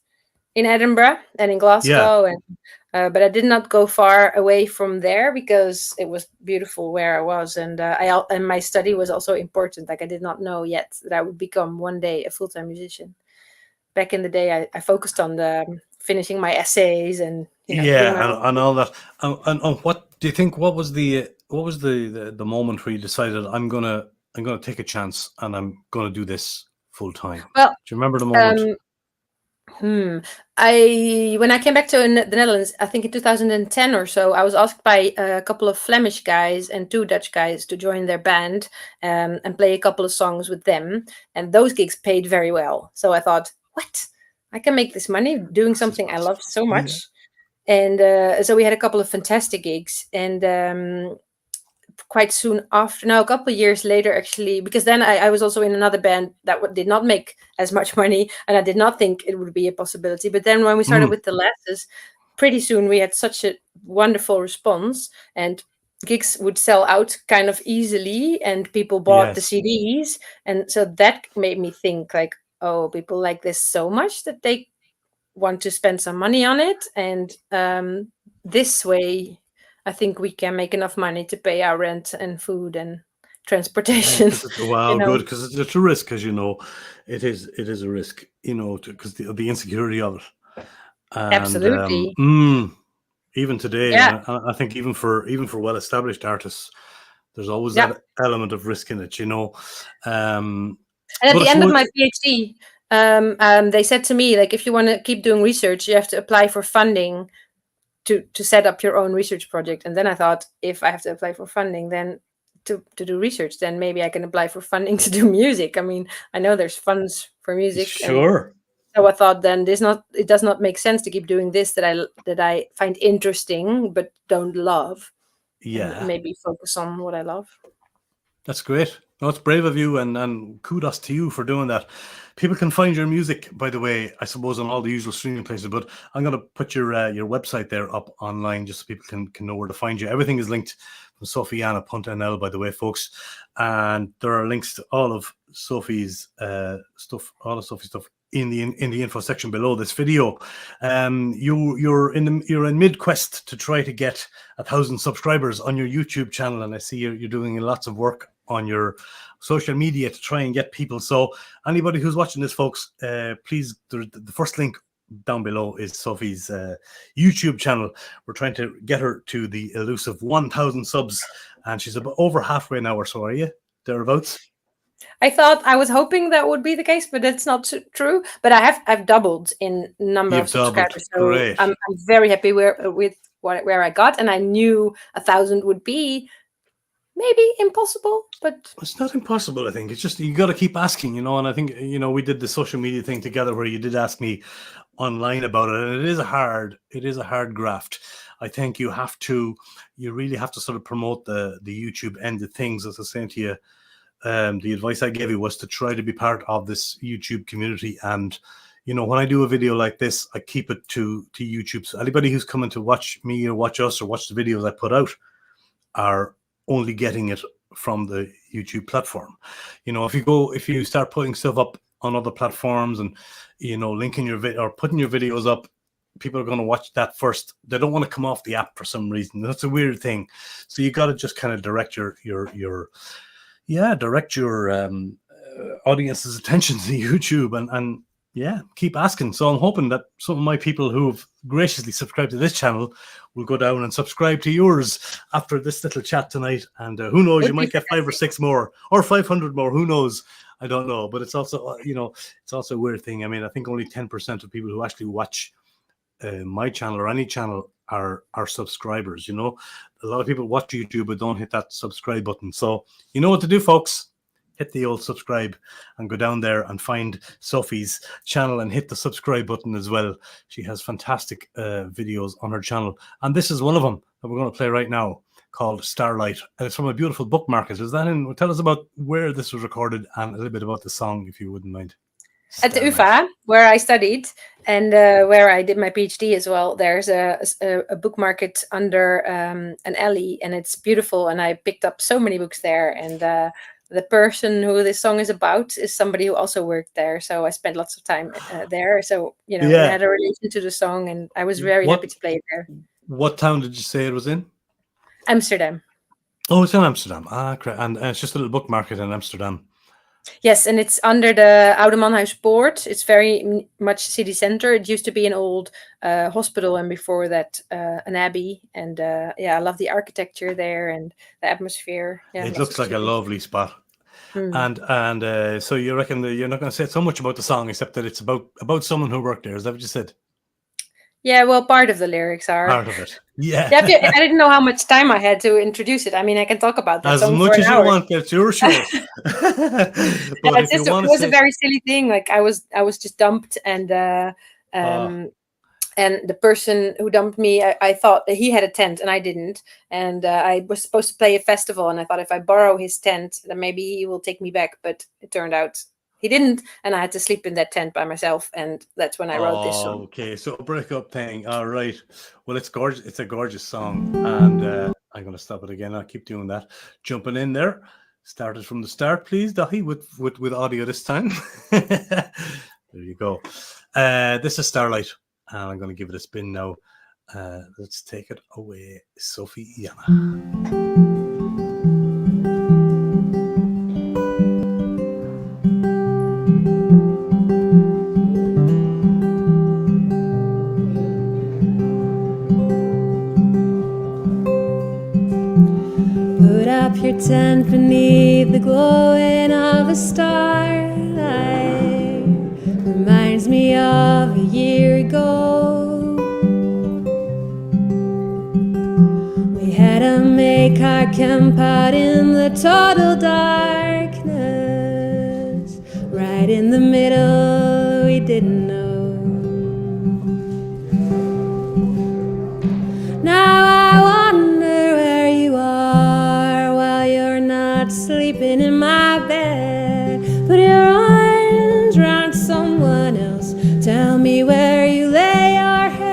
in Edinburgh and in Yeah, Glasgow, and but I did not go far away from there because it was beautiful where I was, and and my study was also important. Like I did not know yet that I would become one day a full-time musician. Back in the day, I focused on finishing my essays and doing my yeah, own. and all that. And what do you think? What was the moment where you decided I'm gonna take a chance and I'm gonna do this full time? Well, Do you remember the moment? When I came back to the Netherlands, I think in 2010 or so, I was asked by a couple of Flemish guys and 2 Dutch guys to join their band and play a couple of songs with them. And those gigs paid very well. So I thought, what? I can make this money doing something I love so much. And so we had a couple of fantastic gigs, and quite soon after, now a couple of years later actually, because then I was also in another band that did not make as much money, and I did not think it would be a possibility. But then when we started with the Lasses, pretty soon we had such a wonderful response, and gigs would sell out kind of easily, and people bought the CDs, and so that made me think like, oh, people like this so much that they want to spend some money on it, and this way I think we can make enough money to pay our rent and food and transportation. Wow, good, because it's a risk, as you know. It is a risk, because the insecurity of it. And, absolutely. Even today, I think even for well-established artists, there's always that element of risk in it, And at the end of my PhD, they said to me, like, if you want to keep doing research, you have to apply for funding to set up your own research project. And then I thought, if I have to apply for funding, then to do research, then maybe I can apply for funding to do music. I mean, I know there's funds for music. Sure. So I thought then it does not make sense to keep doing this that I find interesting but don't love. Yeah. And maybe focus on what I love. That's great. No, it's brave of you, and kudos to you for doing that. People can find your music, by the way, I suppose, on all the usual streaming places, but I'm going to put your website there up online just so people can know where to find you. Everything is linked from Sophie Janna .nl, by the way, folks. And there are links to all of Sophie's stuff, in the info section below this video. You're in mid quest to try to get 1,000 subscribers on your YouTube channel, and I see you're doing lots of work on your social media to try and get people. So anybody who's watching this, folks, please, the first link down below is Sophie's YouTube channel. We're trying to get her to the elusive 1,000 subs, and she's about over halfway now, or so. Are you thereabouts? I was hoping that would be the case, but that's not true. But I've doubled in number of subscribers. So great. I'm very happy with where I got, and I knew 1,000 would be maybe impossible, but it's not impossible. I think it's just you got to keep asking, And I think we did the social media thing together where you did ask me online about it, and it is a hard graft. I think you really have to sort of promote the YouTube end of things. As I was saying to you, the advice I gave you was to try to be part of this YouTube community. And when I do a video like this, I keep it to YouTube. So anybody who's coming to watch me or watch us or watch the videos I put out are only getting it from the YouTube platform. If you start putting stuff up on other platforms and linking your video or putting your videos up, people are going to watch that first. They don't want to come off the app for some reason. That's a weird thing. So you got to just kind of direct your audience's attention to YouTube and keep asking. So I'm hoping that some of my people who have graciously subscribed to this channel will go down and subscribe to yours after this little chat tonight. And who knows, you might get 5 or 6 more or 500 more. Who knows? I don't know. But it's also, it's also a weird thing. I mean, I think only 10% of people who actually watch my channel or any channel are subscribers. A lot of people watch YouTube but don't hit that subscribe button. So you know what to do, folks. Hit the old subscribe and go down there and find Sophie's channel and hit the subscribe button as well. She has fantastic videos on her channel. And this is one of them that we're going to play right now, called Starlight. And it's from a beautiful book market. Is that in? Tell us about where this was recorded and a little bit about the song, if you wouldn't mind. At the UvA, where I studied and where I did my PhD as well, there's a book market under an alley, and it's beautiful. And I picked up so many books there. And the person who this song is about is somebody who also worked there. So I spent lots of time there. So, we had a relation to the song, and I was very happy to play it there. What town did you say it was in? Amsterdam. Oh, it's in Amsterdam. Ah, great. And it's just a little book market in Amsterdam. Yes, and it's under the Oude Manhuispoort. It's very much city center. It used to be an old hospital, and before that, an abbey. And I love the architecture there and the atmosphere. Yeah, it looks like a lovely spot. And so you reckon that you're not going to say so much about the song, except that it's about someone who worked there. Is that what you said? Yeah, well, part of the lyrics are. Part of it. Yeah. I didn't know how much time I had to introduce it. I mean, I can talk about that As song for much an as you hour. want, it's your show. But if you It want to was a say, very silly thing. Like I was just dumped, and oh, the person who dumped me, I thought that he had a tent and I didn't, and I was supposed to play a festival, and I thought if I borrow his tent, then maybe he will take me back. But it turned out he didn't, and I had to sleep in that tent by myself, and that's when I wrote this song. okay, so a breakup thing. All right. Well, it's gorgeous. It's a gorgeous song, and I'm going to stop it again. I'll keep doing that. Jumping in there. Started from the start, please, Dahi, with audio this time. There you go. This is Starlight, and I'm going to give it a spin now. Let's take it away, Sophie Janna. Put up your tent beneath the glowing of a starlight. Reminds me of a year ago. We had to make our camp out in the total darkness. Right in the middle, we didn't know. Now I wonder where you are while you're not sleeping in my bed. Put your arms around someone else. Tell me where you lay your head.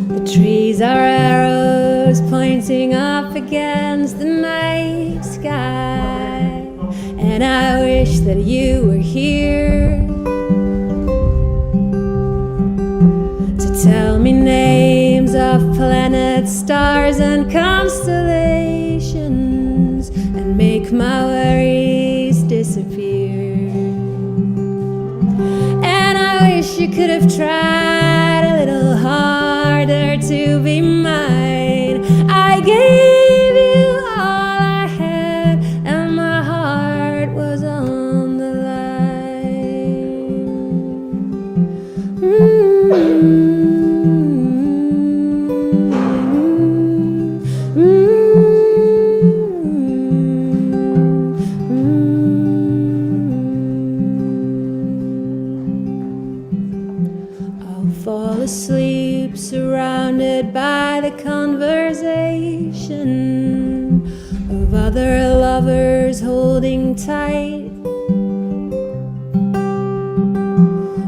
The trees are arrows pointing up against the night sky. And I wish that you were here to tell me names of planets, stars, and constellations, and make my worries disappear. And I wish you could have tried a little harder to be mine. I gave you all I had, and my heart was on the I'll fall asleep surrounded by the conversation of other lovers holding tight.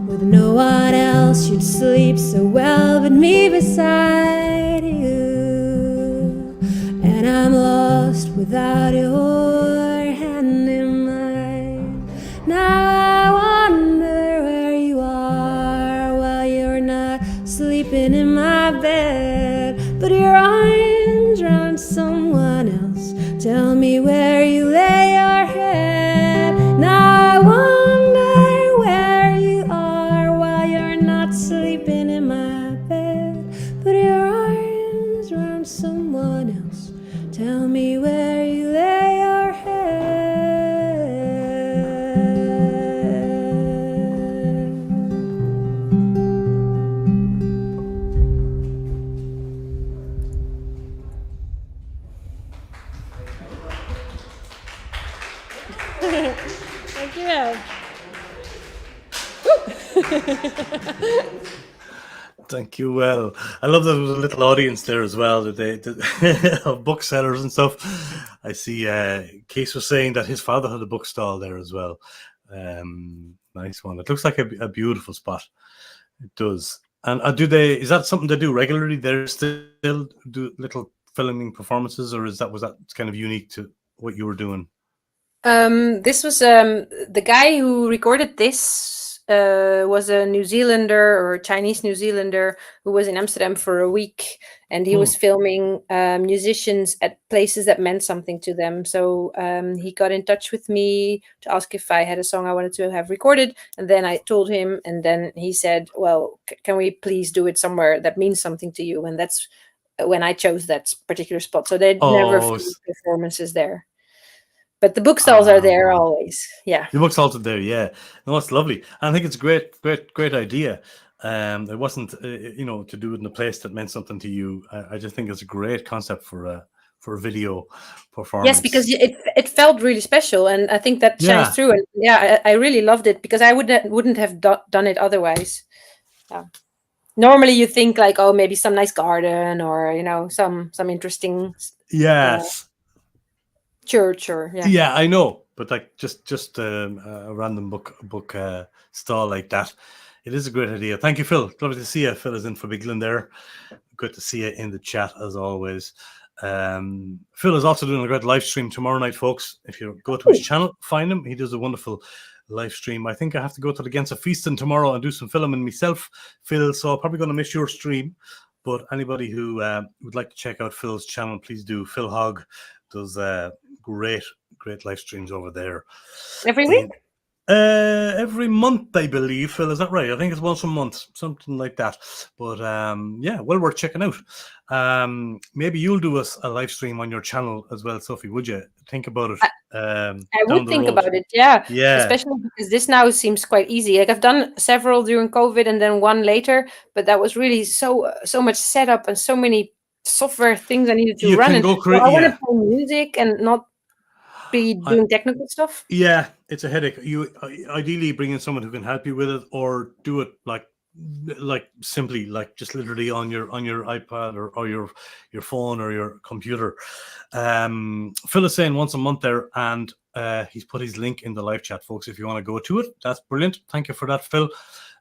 With no one else you'd sleep so well but me beside you. And I'm lost without your hand in mine. Now I wonder where you are while you're not sleeping in my bed. Put your arms around someone else. Tell me where you lay your head. Now I wonder where you are while you're not sleeping in my bed. Put your arms around someone else. Tell me where you lay your head. Thank you. Thank you. Well, I love that there was a little audience there as well, that of booksellers and stuff. I see Case was saying that his father had a bookstall there as well. Nice one. It looks like a beautiful spot. It does. And is that something they do regularly? They still do little filming performances, or was that kind of unique to what you were doing? This was the guy who recorded this was a New Zealander or Chinese New Zealander who was in Amsterdam for a week, and he was filming musicians at places that meant something to them. So he got in touch with me to ask if I had a song I wanted to have recorded, and then I told him, and then he said, well, can we please do it somewhere that means something to you? And that's when I chose that particular spot. So they never Oh, filmed performances there. But the book stalls are there always. Yeah. the book stalls are there. Yeah, no, it's lovely. And I think it's a great idea. It wasn't, to do it in a place that meant something to you. I just think it's a great concept for a video performance. Yes, because it felt really special, and I think that shines Yeah. through. And yeah, I really loved it because I wouldn't have done it otherwise. Yeah. Normally, you think like, oh, maybe some nice garden, or some interesting Yes. church, or Yeah, I know, but like just a random book stall like that, it is a great idea. Thank you, Phil. Lovely to see you. Phil is in for Big Lynn there. Good to see you in the chat as always. Phil is also doing a great live stream tomorrow night, folks. If you go to his channel, find him. He does a wonderful live stream. I think I have to go to the Gensa Feasting tomorrow and do some filming myself, Phil. So I'm probably going to miss your stream. But anybody who would like to check out Phil's channel, please do. Phil Hogg does great live streams over there. Every week? Every month, I believe, Phil. Is that right? I think it's once a month, something like that. But yeah, well worth checking out. Maybe you'll do us a live stream on your channel as well, Sophie. Would you think about it? I would think about it. Yeah. Especially because this now seems quite easy. Like I've done several during COVID and then one later, but that was really so much setup and so many software things I needed to run. Can and go I want to play music and not be doing technical stuff. Yeah, it's a headache. You ideally bring in someone who can help you with it, or do it like simply, like just literally on your iPad or your phone or your computer. Phil is saying once a month there, and he's put his link in the live chat, folks. If you want to go to it, that's brilliant. Thank you for that, Phil.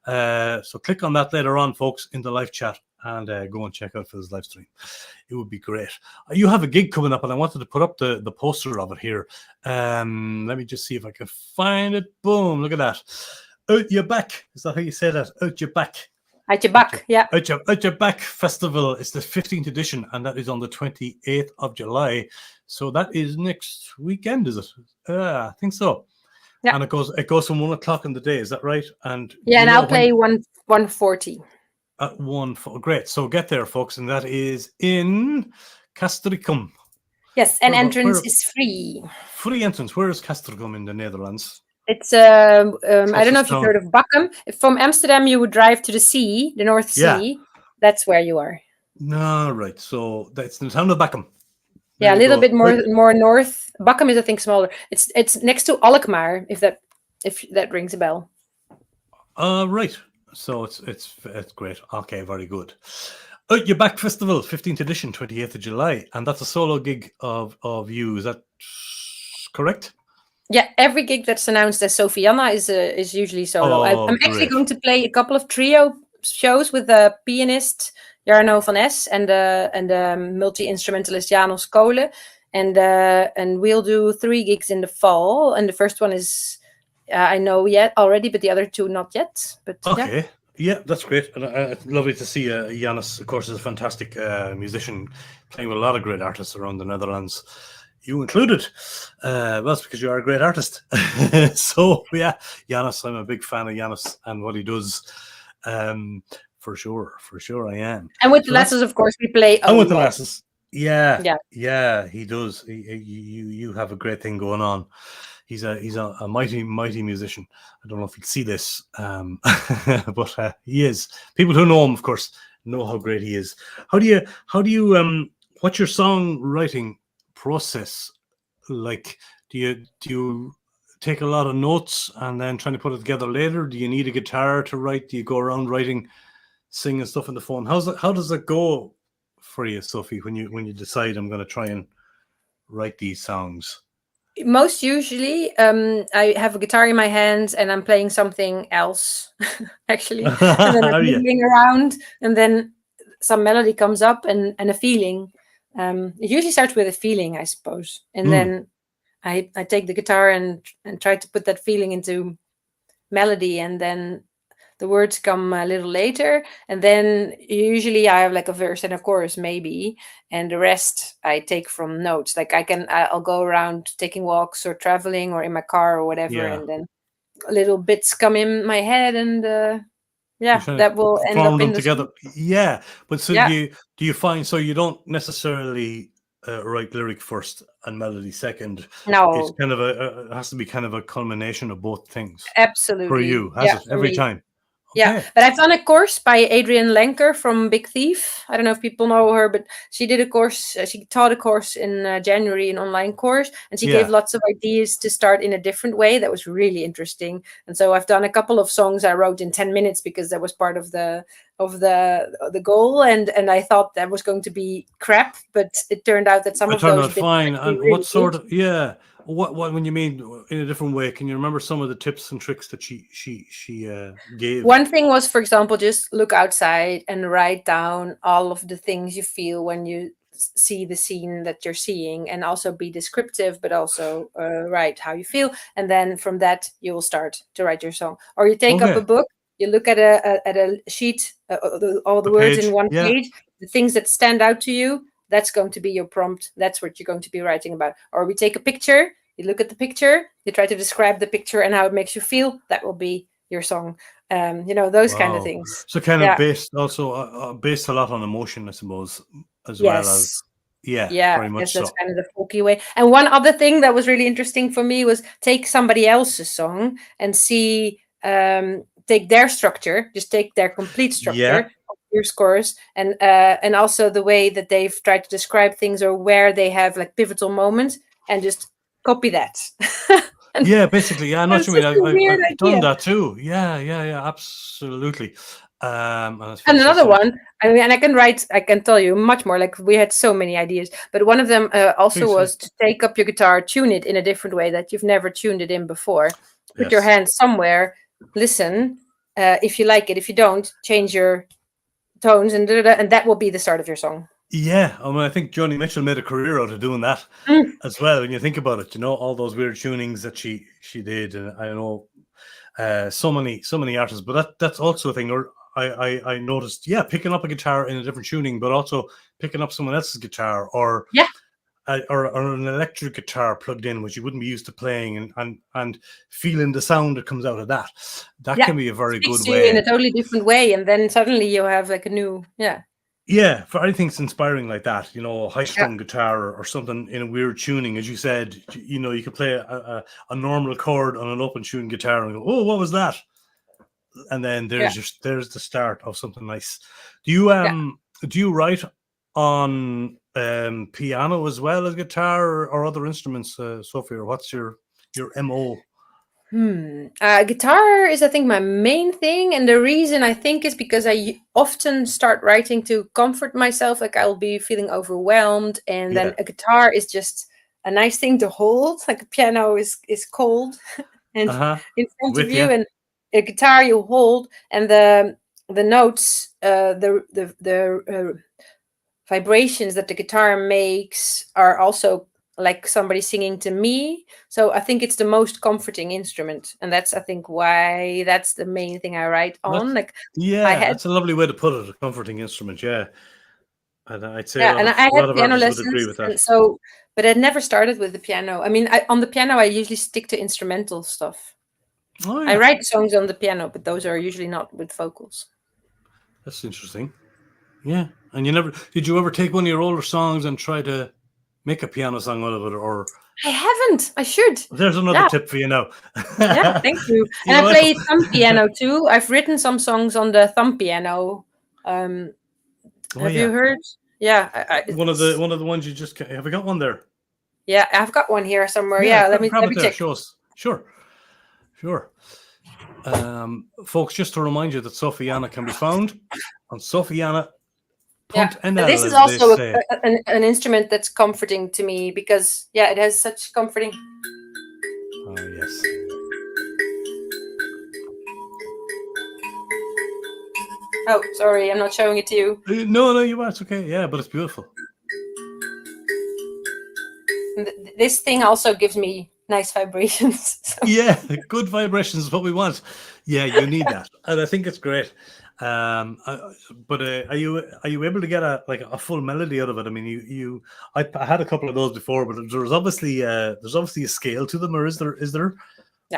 So click on that later on, folks, in the live chat, and go and check out Phil's live stream. It would be great. You have a gig coming up, and I wanted to put up the poster of it here. Let me just see if I can find it. Boom, look at that. Out Your Back. Is that how you say that? Out Your Back. Out Your Back, yeah. Out Your Back Festival. It's the 15th edition, and that is on the 28th of July. So that is next weekend, is it? I think so. Yeah. And it goes from 1 o'clock in the day. Is that right? And yeah, and I'll play 1:40. At 1, great. So get there, folks, and that is in Castricum. Yes, and entrance is free. Free entrance. Where is Castricum in the Netherlands? It's I don't know if you've heard of Bakum. From Amsterdam, you would drive to the sea, the North Sea. That's where you are. No, right. So that's the town of Bakum. Yeah, a little bit more north. Bakum is, I think, smaller. It's next to Alkmaar, if that rings a bell. Right. So it's great. Okay, very good. Out Your Back Festival, 15th edition, 28th of July, and that's a solo gig of you. Is that correct? Yeah, every gig that's announced as Sophie Janna is usually solo. I'm actually going to play a couple of trio shows with the pianist Jarno van Es and the multi-instrumentalist Janos Kolen, and we'll do 3 gigs in the fall. And the first one is I know already, but the other 2 not yet. But okay. Yeah, that's great. And lovely to see Janos, of course, is a fantastic musician, playing with a lot of great artists around the Netherlands, you included. Well, that's because you are a great artist. So, yeah, Janos, I'm a big fan of Janos and what he does. For sure I am. And with the Lasses, of course, we play. And with the Lasses. Yeah, he does. You have a great thing going on. He's a mighty musician. I don't know if you'd see this, but he is. People who know him, of course, know how great he is. How do you what's your songwriting process like? Do you take a lot of notes and then trying to put it together later? Do you need a guitar to write? Do you go around writing, singing stuff on the phone? How does it go for you, Sophie, when you decide I'm going to try and write these songs? Most usually, I have a guitar in my hands and I'm playing something else, actually. And then I'm moving around, and then some melody comes up and a feeling. It usually starts with a feeling, I suppose. And then I take the guitar and try to put that feeling into melody, and then the words come a little later, and then usually I have like a verse and a chorus maybe, and the rest I take from notes. Like I'll go around taking walks or traveling or in my car or whatever, and then little bits come in my head, and Yeah, that will end form up them in the together. song. Yeah, but so Yeah. do you find so you don't necessarily write lyric first and melody second? It's No, kind of it has to be kind of a culmination of both things for absolutely. you, has Yeah, it for every me. time? Yeah, Okay. but I've done a course by Adrienne Lenker from Big Thief. I don't know if people know her, but she did a course. She taught a course in January, an online course, and she gave Yeah. lots of ideas to start in a different way. That was really interesting. And so I've done a couple of songs I wrote in 10 minutes because that was part of the goal. And I thought that was going to be crap, but it turned out that some It of turned those out bits were fine. actually And what really good. sort of what when you mean in a different way? Can you remember some of the tips and tricks that she gave? One thing was, for example, just look outside and write down all of the things you feel when you see the scene that you're seeing, and also be descriptive, but also write how you feel. And then from that, you will start to write your song. Or you take up a Okay. book, you look at a sheet, all the A words in page. one Yeah. page, the things that stand out to you. That's going to be your prompt. That's what you're going to be writing about. Or we take a picture. You look at the picture. You try to describe the picture and how it makes you feel. That will be your song. Those kind of Wow. things. So kind of Yeah. based also based a lot on emotion, I suppose, as well as Yes. yeah, Yeah, very I guess much that's so. kind of the folky way. And one other thing that was really interesting for me was take somebody else's song and see, take their structure, just take their complete Yeah. structure of your scores, and also the way that they've tried to describe things or where they have like pivotal moments, and just copy that. And Yeah, basically, yeah, I know what it's you such mean. a weird I've done idea. that too. Yeah, yeah, yeah, absolutely. And it's And funny. another one, I mean, and I can tell you much more. Like we had so many ideas, but one of them also Please, yeah. was to take up your guitar, tune it in a different way that you've never tuned it in before. Put your Yes. hand somewhere, listen. If you like it, if you don't, change your tones, and and that will be the start of your song. Yeah, I mean, I think Joni Mitchell made a career out of doing that Mm, as well. When you think about it, all those weird tunings that she did, and I know so many artists. But that's also a thing. Or I noticed, yeah, picking up a guitar in a different tuning, but also picking up someone else's guitar, yeah, or an electric guitar plugged in, which you wouldn't be used to playing, and feeling the sound that comes out of that. That yeah. can be a very Speaks good to you in a way. totally different way, and then suddenly you have like a new, yeah, Yeah, for anything that's inspiring like that, high yeah, strung guitar or something in a weird tuning, as you said, you could play a normal chord on an open tuned guitar and go, oh, what was that? And then yeah, there's the start of something nice. Do you yeah. do you write on piano as well as guitar or other instruments, Sophie, or what's your MO? Guitar is, I think, my main thing, and the reason I think is because often start writing to comfort myself. Like I'll be feeling overwhelmed, and Yeah. then a guitar is just a nice thing to hold. Like a piano is cold and Uh-huh. in front of With you, you. and a guitar you hold, and the notes, the vibrations that the guitar makes are also like somebody singing to me. So I think it's the most comforting instrument, and that's, I think, why that's the main thing I write on. That's Like I yeah, had, that's a lovely way to put it, a comforting instrument, yeah. And I'd say yeah, and I a had lot of piano artists would agree lessons, with that. and so, but I never started with the piano. I mean, on the piano I usually stick to instrumental stuff. Oh I yeah. write songs on the piano, but those are usually not with vocals. That's interesting. Yeah. And did you ever take one of your older songs and try to make a piano song out of it? Or I haven't. I should. there's another Yeah. tip for you now. Yeah, thank you. And You're I welcome. play thumb piano too. I've written some songs on the thumb piano. Um, Oh have you yeah. heard? Yeah, One of the ones you just have you got one there? yeah, I've got one here somewhere. Yeah, Yeah, grab let it me there. check. Show us. Sure. Sure. Folks, just to remind you that Sophie Janna can be found on Yeah, sofiana.nl, this is as they also say. an instrument that's comforting to me because yeah, it has such comforting. Oh yes. Oh, sorry, I'm not showing it to you. No, you are. It's okay. Yeah, but it's beautiful. And this thing also gives me nice vibrations. So. Yeah, good vibrations is what we want. Yeah, you need that, and I think it's great. But are you able to get a full melody out of it? I mean, I had a couple of those before, but there's obviously a scale to them, or is there?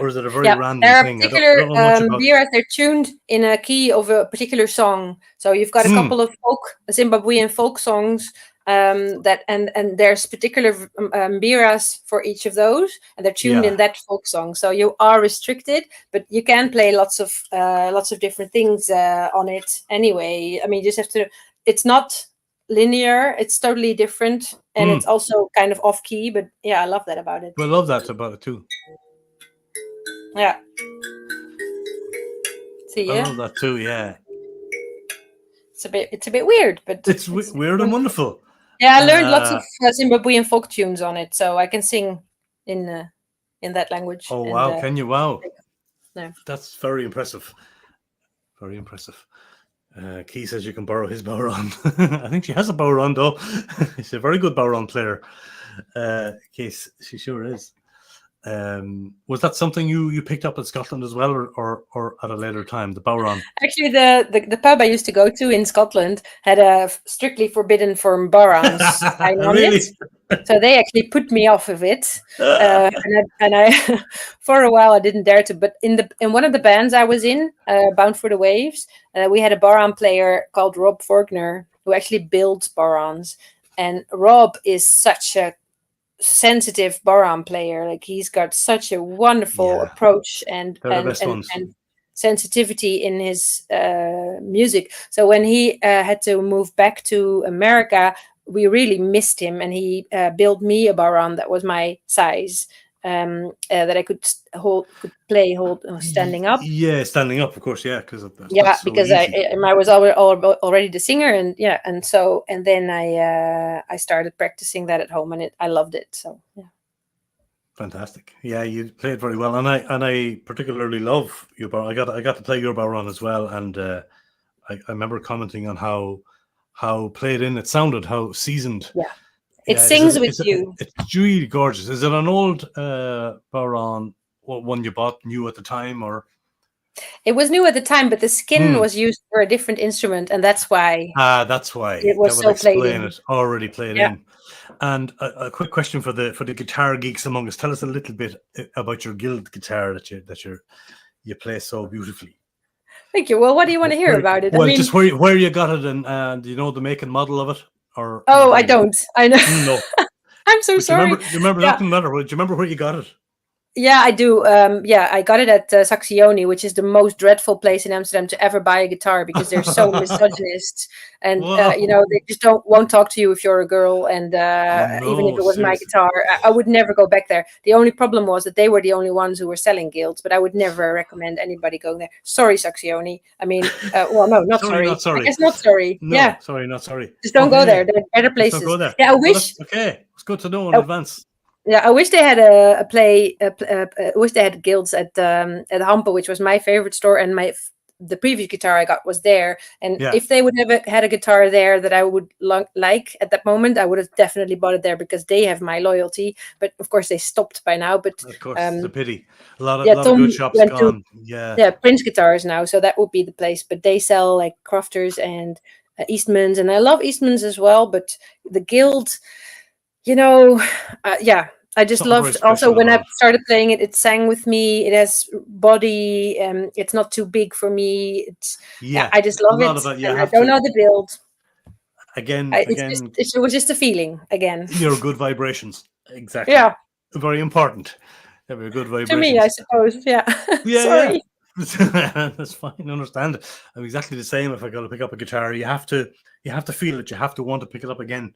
Or is it a very random there are thing? particular I don't know much about. biras. They're tuned in a key of a particular song. So you've got a couple of Zimbabwean folk songs that and there's particular biras for each of those, and they're tuned in that folk song. So you are restricted, but you can play lots of different things on it anyway. I mean, you just have to. It's not linear. It's totally different, and it's also kind of off key. But yeah, I love that about it. I love that about it too. Yeah. See, I love that too. Yeah. It's a bit weird, but it's weird and wonderful. Yeah, I learned lots of Zimbabwean folk tunes on it, so I can sing in that language. Oh wow! Can you? Wow. No. That's very impressive. Very impressive. Key says you can borrow his bowron. I think she has a bowron though. She's a very good bowron player. Key, she sure is. Was that something you picked up in Scotland as well, or at a later time, the bowron? Actually, the pub I used to go to in Scotland had a strictly forbidden from bowrons sign on Really? it, so they actually put me off of it, and I for a while I didn't dare to. But in one of the bands I was in, Bound for the Waves, we had a bowron player called Rob Faulkner who actually builds bowrons, and Rob is such a sensitive bowron player. Like, he's got such a wonderful approach and sensitivity in his music. So when he had to move back to America, we really missed him, and he built me a bowron that was my size, that I could play standing up. Yeah, standing up, of course. Yeah, because because I was already the singer, and then I started practicing that at home, and I loved it. So yeah. Fantastic. Yeah, you played very well, and I particularly love your bowron. I got to play your bowron as well, and I remember commenting on how played in it sounded, how seasoned. Yeah. It sings with you. It's really gorgeous. Is it an old bowron, one you bought new at the time, or? It was new at the time, but the skin was used for a different instrument, and that's why. That's why it was so played in. Already played in. And a quick question for the guitar geeks among us: tell us a little bit about your Guild guitar that you play so beautifully. Thank you. Well, what do you want to hear about it? Well, just where you got it, and do you know the make and model of it? Or I don't. I know. No. I'm so sorry. Do you remember that? Do you remember where you got it? Yeah, I do. I got it at Saxioni, which is the most dreadful place in Amsterdam to ever buy a guitar, because they're so misogynist, and they just won't talk to you if you're a girl. And even if it was my guitar, I would never go back there. The only problem was that they were the only ones who were selling guilds, but I would never recommend anybody going there. Sorry, Saxioni. I mean, well, no, not sorry. Not sorry. I guess not sorry. No, yeah, sorry, not sorry. Just don't go there. There are better places. Don't go there. Yeah, I wish. Okay, it's good to know in advance. Yeah, I wish they had I wish they had guilds at Hampe, which was my favorite store, and the previous guitar I got was there. And if they would have had a guitar there that I would like at that moment, I would have definitely bought it there, because they have my loyalty. But of course, they stopped by now. But of course, it's a pity. A lot of good shops gone. Prince Guitars now, so that would be the place. But they sell like Crofters and Eastmans, and I love Eastmans as well. But the Guild, I just Something loved also when I started playing it. It sang with me. It has body. It's not too big for me. I just love it. I don't know the build. It was just a feeling again. Your good vibrations, exactly. Yeah, very important. Have a good vibrations. To me, I suppose. Yeah. Sorry. Yeah. That's fine. I understand. I'm exactly the same. If I go to pick up a guitar, you have to feel it. You have to want to pick it up again.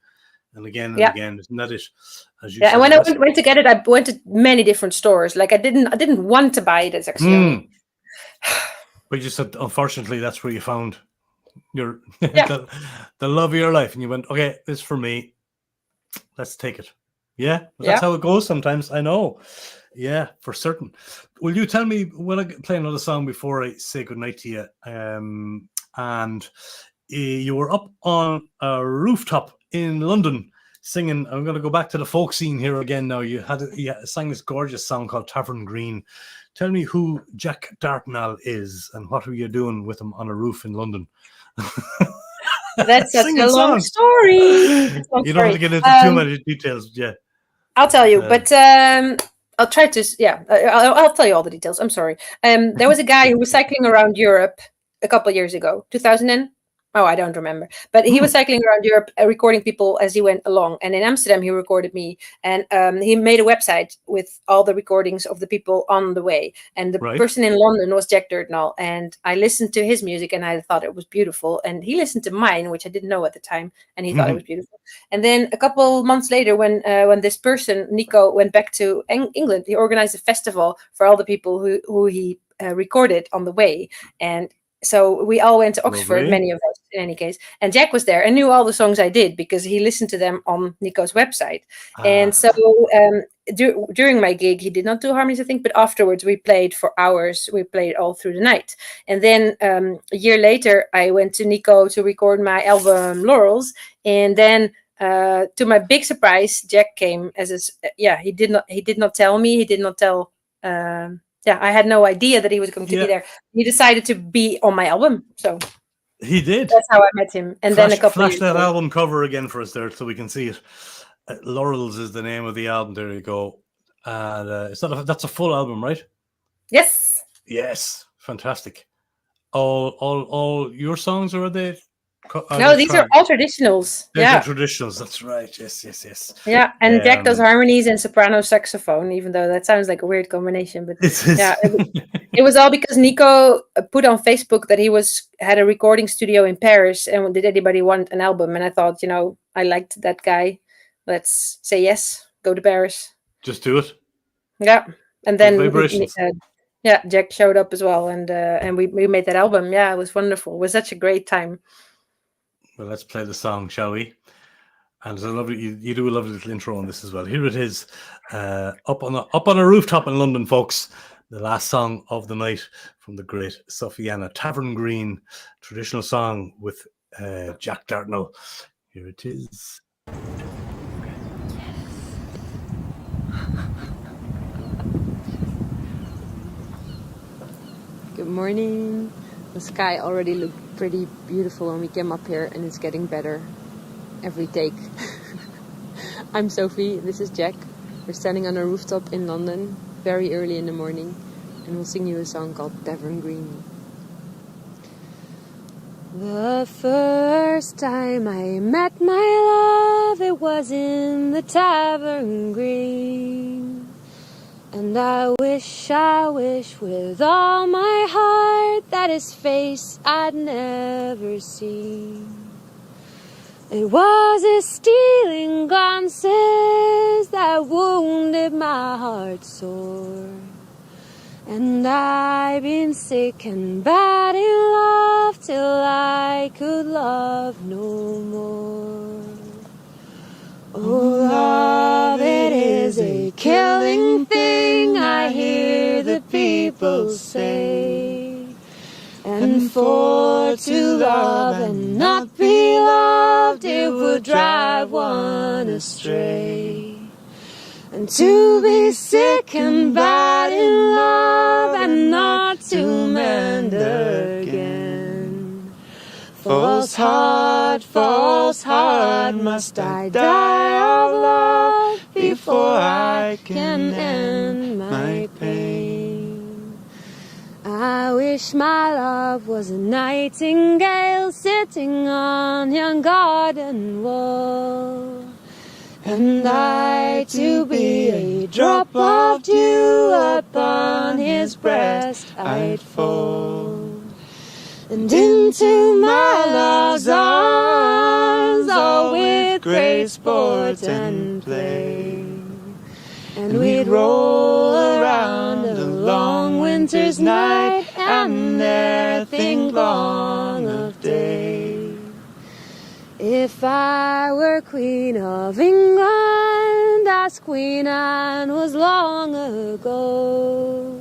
And again and again, isn't that it? And when I went to get it, I went to many different stores. Like I didn't want to buy it at Saxioni. But you said, unfortunately, that's where you found your the love of your life, and you went, okay, this is for me. Let's take it. Yeah, that's how it goes sometimes. I know. Yeah, for certain. Will you tell me when I play another song before I say goodnight to you? And you were up on a rooftop in London singing. I'm going to go back to the folk scene here again now. You sang this gorgeous song called Tavern Green. Tell me who Jack Dartnell is and what were you doing with him on a roof in London? That's such a long story. You don't have to get into too many details. Yeah, I'll tell you. But I'll try to. Yeah, I'll tell you all the details. I'm sorry. There was a guy who was cycling around Europe a couple of years ago, 2000 and oh, I don't remember. But he was cycling around Europe, recording people as he went along. And in Amsterdam, he recorded me, and he made a website with all the recordings of the people on the way. And the person in London was Jack Dirtnall, and I listened to his music, and I thought it was beautiful. And he listened to mine, which I didn't know at the time, and he thought it was beautiful. And then a couple months later, when this person Nico went back to England, he organized a festival for all the people who he recorded on the way, and so we all went to Oxford, many of us in any case, and Jack was there and knew all the songs I did because he listened to them on Nico's website. And so during my gig, he did not do harmonies, I think, but afterwards we played for hours. We played all through the night. And then a year later, I went to Nico to record my album Laurels. And then to my big surprise, Jack came as he did not tell me. He did not tell I had no idea that he was going to be there. He decided to be on my album, so he did. That's how I met him. And then a couple. Flash that album cover again for us there, so we can see it. Laurels is the name of the album. There you go. And that's a full album, right? Yes. Yes, fantastic. All your songs, or are they? No, these are all traditionals. They're traditionals. That's right. Yes. Yeah, and Jack does harmonies and soprano saxophone, even though that sounds like a weird combination. But it was all because Nico put on Facebook that he had a recording studio in Paris, and did anybody want an album? And I thought, I liked that guy. Let's say yes. Go to Paris. Just do it. Yeah, and then Jack showed up as well, and we made that album. Yeah, it was wonderful. It was such a great time. Well, let's play the song, shall we? And it's a lovely. You do a lovely little intro on this as well. Here it is, up on a rooftop in London, folks. The last song of the night from the great Sophie Janna, Tavern Green, traditional song with Jack Dirtnall. Here it is. Good morning. The sky already looked pretty beautiful when we came up here, and it's getting better every take. I'm Sophie, this is Jack. We're standing on a rooftop in London very early in the morning, and we'll sing you a song called Tavern Green. The first time I met my love, it was in the Tavern Green. And I wish with all my heart that his face I'd never seen. It was his stealing glances that wounded my heart sore. And I've been sick and bad in love till I could love no more. Oh, love, it is a killing thing, I hear the people say. And for to love and not be loved, it would drive one astray. And to be sick and bad in love and not to mend again. False heart, must I die of love before I can end my pain? I wish my love was a nightingale sitting on yon garden wall, and I to be a drop of dew upon his breast I'd fall. And into my love's arms, all with great sport and play. And we'd roll around a long winter's night and ne'er think long of day. If I were Queen of England, as Queen Anne was long ago,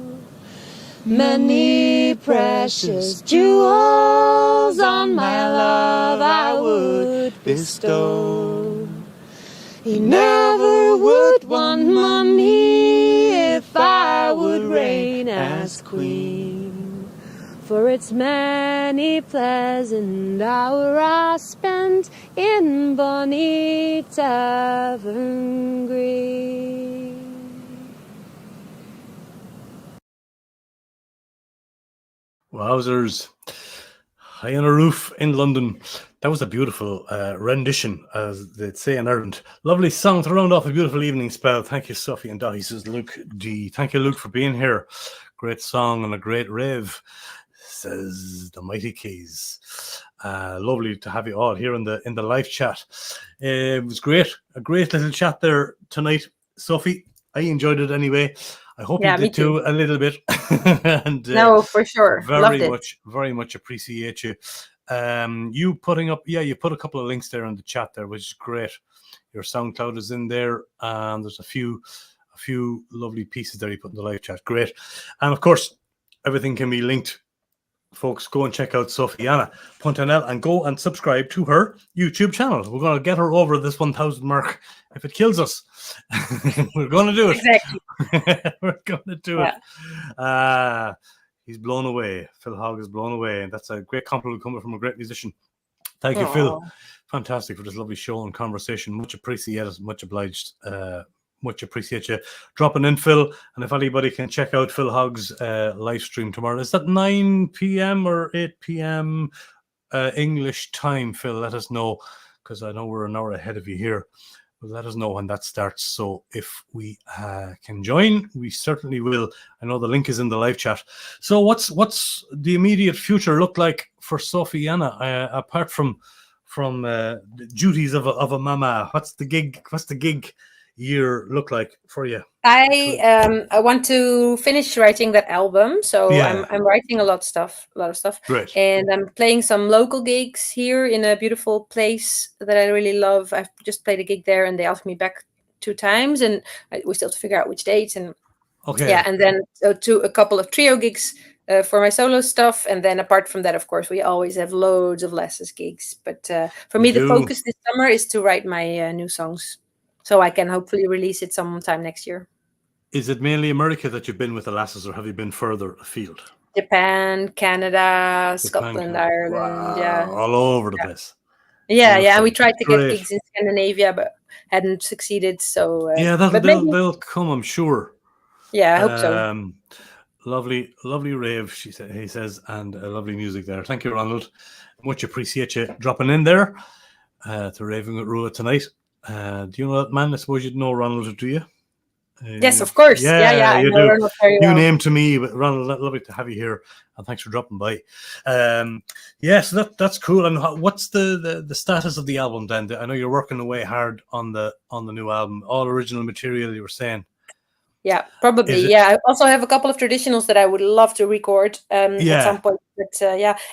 many precious jewels on my love I would bestow. He never would want money if I would reign as queen, for it's many pleasant hours I spent in bonny Tavern Green. Wowzers. High on a Roof in London. That was a beautiful rendition, as they'd say in Ireland. Lovely song to round off a beautiful evening spell. Thank you, Sophie and Dahi, says Luke D. Thank you, Luke, for being here. Great song and a great rave, says the Mighty Keys. Lovely to have you all here in the live chat. It was great. A great little chat there tonight. Sophie, I enjoyed it anyway. I hope you did too, a little bit. And, no, for sure. Loved it. Very much appreciate you. You putting up, you put a couple of links there in the chat there, which is great. Your SoundCloud is in there, and there's a few lovely pieces there you put in the live chat. Great. And of course, everything can be linked. Folks, go and check out Sophie Janna Pontanel and go and subscribe to her YouTube channel. We're going to get her over this 1,000 mark if it kills us. We're going to do it. Exactly. We're going to do it. He's blown away. Phil Hogg is blown away. And that's a great compliment coming from a great musician. Thank you, Phil. Fantastic for this lovely show and conversation. Much appreciated. Much obliged. Much appreciate you dropping in, Phil. And if anybody can check out Phil Hogg's live stream tomorrow, is that 9 p.m. or 8 p.m. English time, Phil? Let us know, because I know we're an hour ahead of you here. But let us know when that starts. So if we can join, we certainly will. I know the link is in the live chat. So what's the immediate future look like for Sophie Janna, apart from the duties of a mama? What's the gig year look like for you? I want to finish writing that album, so I'm writing a lot of stuff. Great. And I'm playing some local gigs here in a beautiful place that I really love. I've just played a gig there, and they asked me back 2 times, and we still have to figure out which dates. And and then a couple of trio gigs for my solo stuff, and then apart from that, of course, we always have loads of Lasses gigs. But for me, the focus this summer is to write my new songs, so I can hopefully release it sometime next year. Is it mainly America that you've been with the Lasses, or have you been further afield? Japan, Canada, Scotland, Ireland, wow. All over the place. Yeah, and we tried to get gigs in Scandinavia, but hadn't succeeded. So they'll come, I'm sure. Yeah, I hope so. Lovely rave, he says, and lovely music there. Thank you, Ronald. Much appreciate you dropping in there to Raving with Rua tonight. Do you know that man? I suppose you'd know Ronald, do you? Yes, of course. Yeah, you I know Ronald very well. New name to me, but Ronald, lovely to have you here, and thanks for dropping by. So that's cool. And what's the status of the album then? I know you're working away hard on the new album, all original material, you were saying. Yeah, probably. I also have a couple of traditionals that I would love to record at some point. But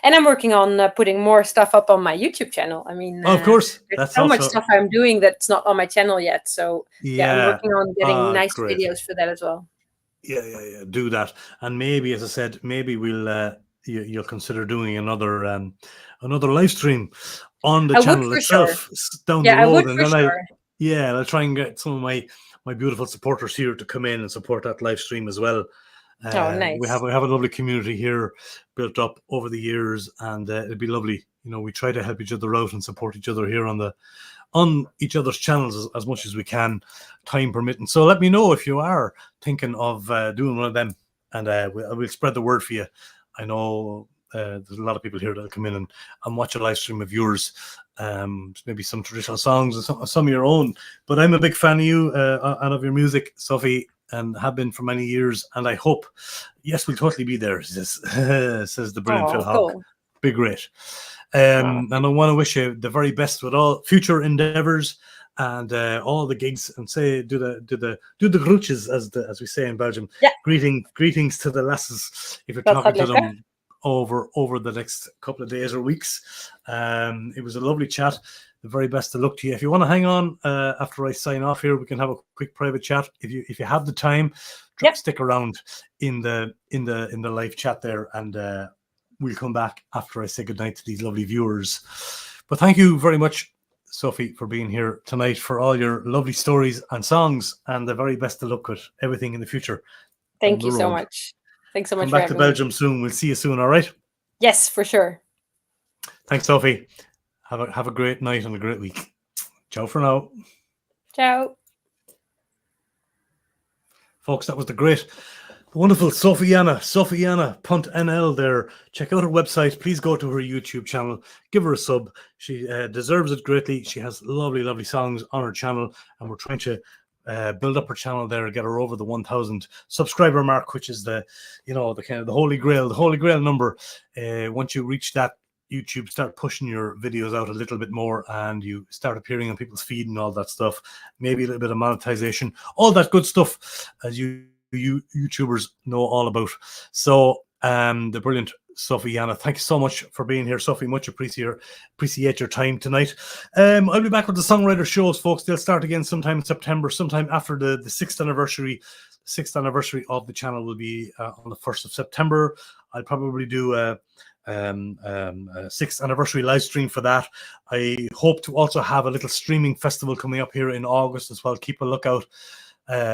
and I'm working on putting more stuff up on my YouTube channel. I mean, of course, there's so much stuff I'm doing that's not on my channel yet. So I'm working on getting nice videos for that as well. Yeah. Do that, and maybe, as I said, maybe we'll you'll consider doing another live stream on the channel itself down the road. I would for sure. I'll try and get some of my beautiful supporters here to come in and support that live stream as well. Nice. We have a lovely community here built up over the years, and it'd be lovely. You know, we try to help each other out and support each other here on each other's channels as much as we can, time permitting. So let me know if you are thinking of doing one of them, and we'll spread the word for you. I know there's a lot of people here that'll come in and watch a live stream of yours. Maybe some traditional songs and some of your own, but I'm a big fan of you and of your music, Sophie, and have been for many years, and I hope we'll totally be there, says the brilliant Phil Hogg. Cool. Be great. And I want to wish you the very best with all future endeavors and all the gigs, and say do the groetjes as we say in Belgium. Greetings to the lasses if you're talking to them over the next couple of days or weeks. It was a lovely chat. The very best of luck to you. If you want to hang on after I sign off here, we can have a quick private chat. If you have the time, stick around in the live chat there, and we'll come back after I say goodnight to these lovely viewers. But thank you very much, Sophie, for being here tonight, for all your lovely stories and songs, and the very best of luck with everything in the future. Thank you so much. Thanks so much. Come back to Belgium soon. We'll see you soon. All right. Yes, for sure. Thanks, Sophie. Have a great night and a great week. Ciao for now. Ciao. Folks, that was the great Wonderful. Sophie Janna, Punt NL there. Check out her website. Please go to her YouTube channel. Give her a sub. She deserves it greatly. She has lovely, lovely songs on her channel, and we're trying to build up her channel there, get her over the 1,000 subscriber mark, which is the kind of the holy grail number. Once you reach that, YouTube start pushing your videos out a little bit more, and you start appearing on people's feed and all that stuff. Maybe a little bit of monetization, all that good stuff, as you YouTubers know all about. So the brilliant Sophie Janna, thank you so much for being here, Sophie. Much appreciate your time tonight. I'll be back with the songwriter shows, folks. They'll start again sometime in September, sometime after the 6th anniversary. 6th anniversary of the channel will be on the 1st of September. I'll probably do a 6th anniversary live stream for that. I hope to also have a little streaming festival coming up here in August as well. Keep a lookout.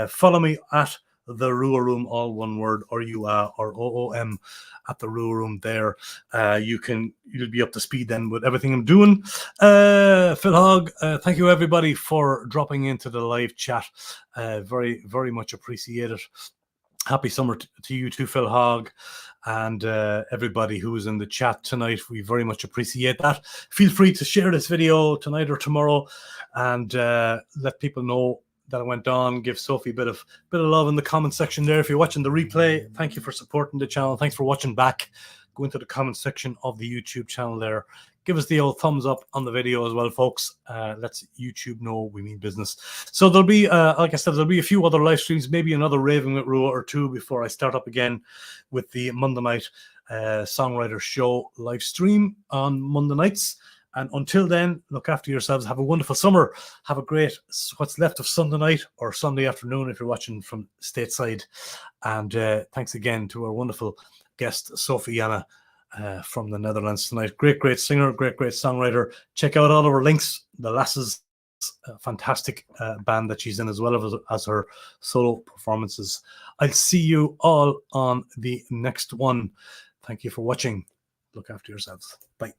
Follow me at the RWR Room, all one word, or OOM at the RWR Room there. You'll be up to speed then with everything I'm doing. Phil Hogg, thank you everybody for dropping into the live chat. Very, very much appreciated. Happy summer to you too, Phil Hogg, and everybody who is in the chat tonight. We very much appreciate that. Feel free to share this video tonight or tomorrow, and let people know that it went on. Give Sophie a bit of love in the comment section there. If you're watching the replay, thank you for supporting the channel. Thanks for watching back. Go into the comment section of the YouTube channel there. Give us the old thumbs up on the video as well, folks. Let's YouTube know we mean business. So there'll be, like I said, there'll be a few other live streams, maybe another Raving with RWR or two before I start up again with the Monday night songwriter show live stream on Monday nights. And until then, look after yourselves. Have a wonderful summer. Have a great what's left of Sunday night or Sunday afternoon if you're watching from stateside. And thanks again to our wonderful guest, Sophie Janna, from the Netherlands tonight. Great singer, great songwriter. Check out all of her links. The Lasses, fantastic band that she's in, as well as her solo performances. I'll see you all on the next one. Thank you for watching. Look after yourselves. Bye.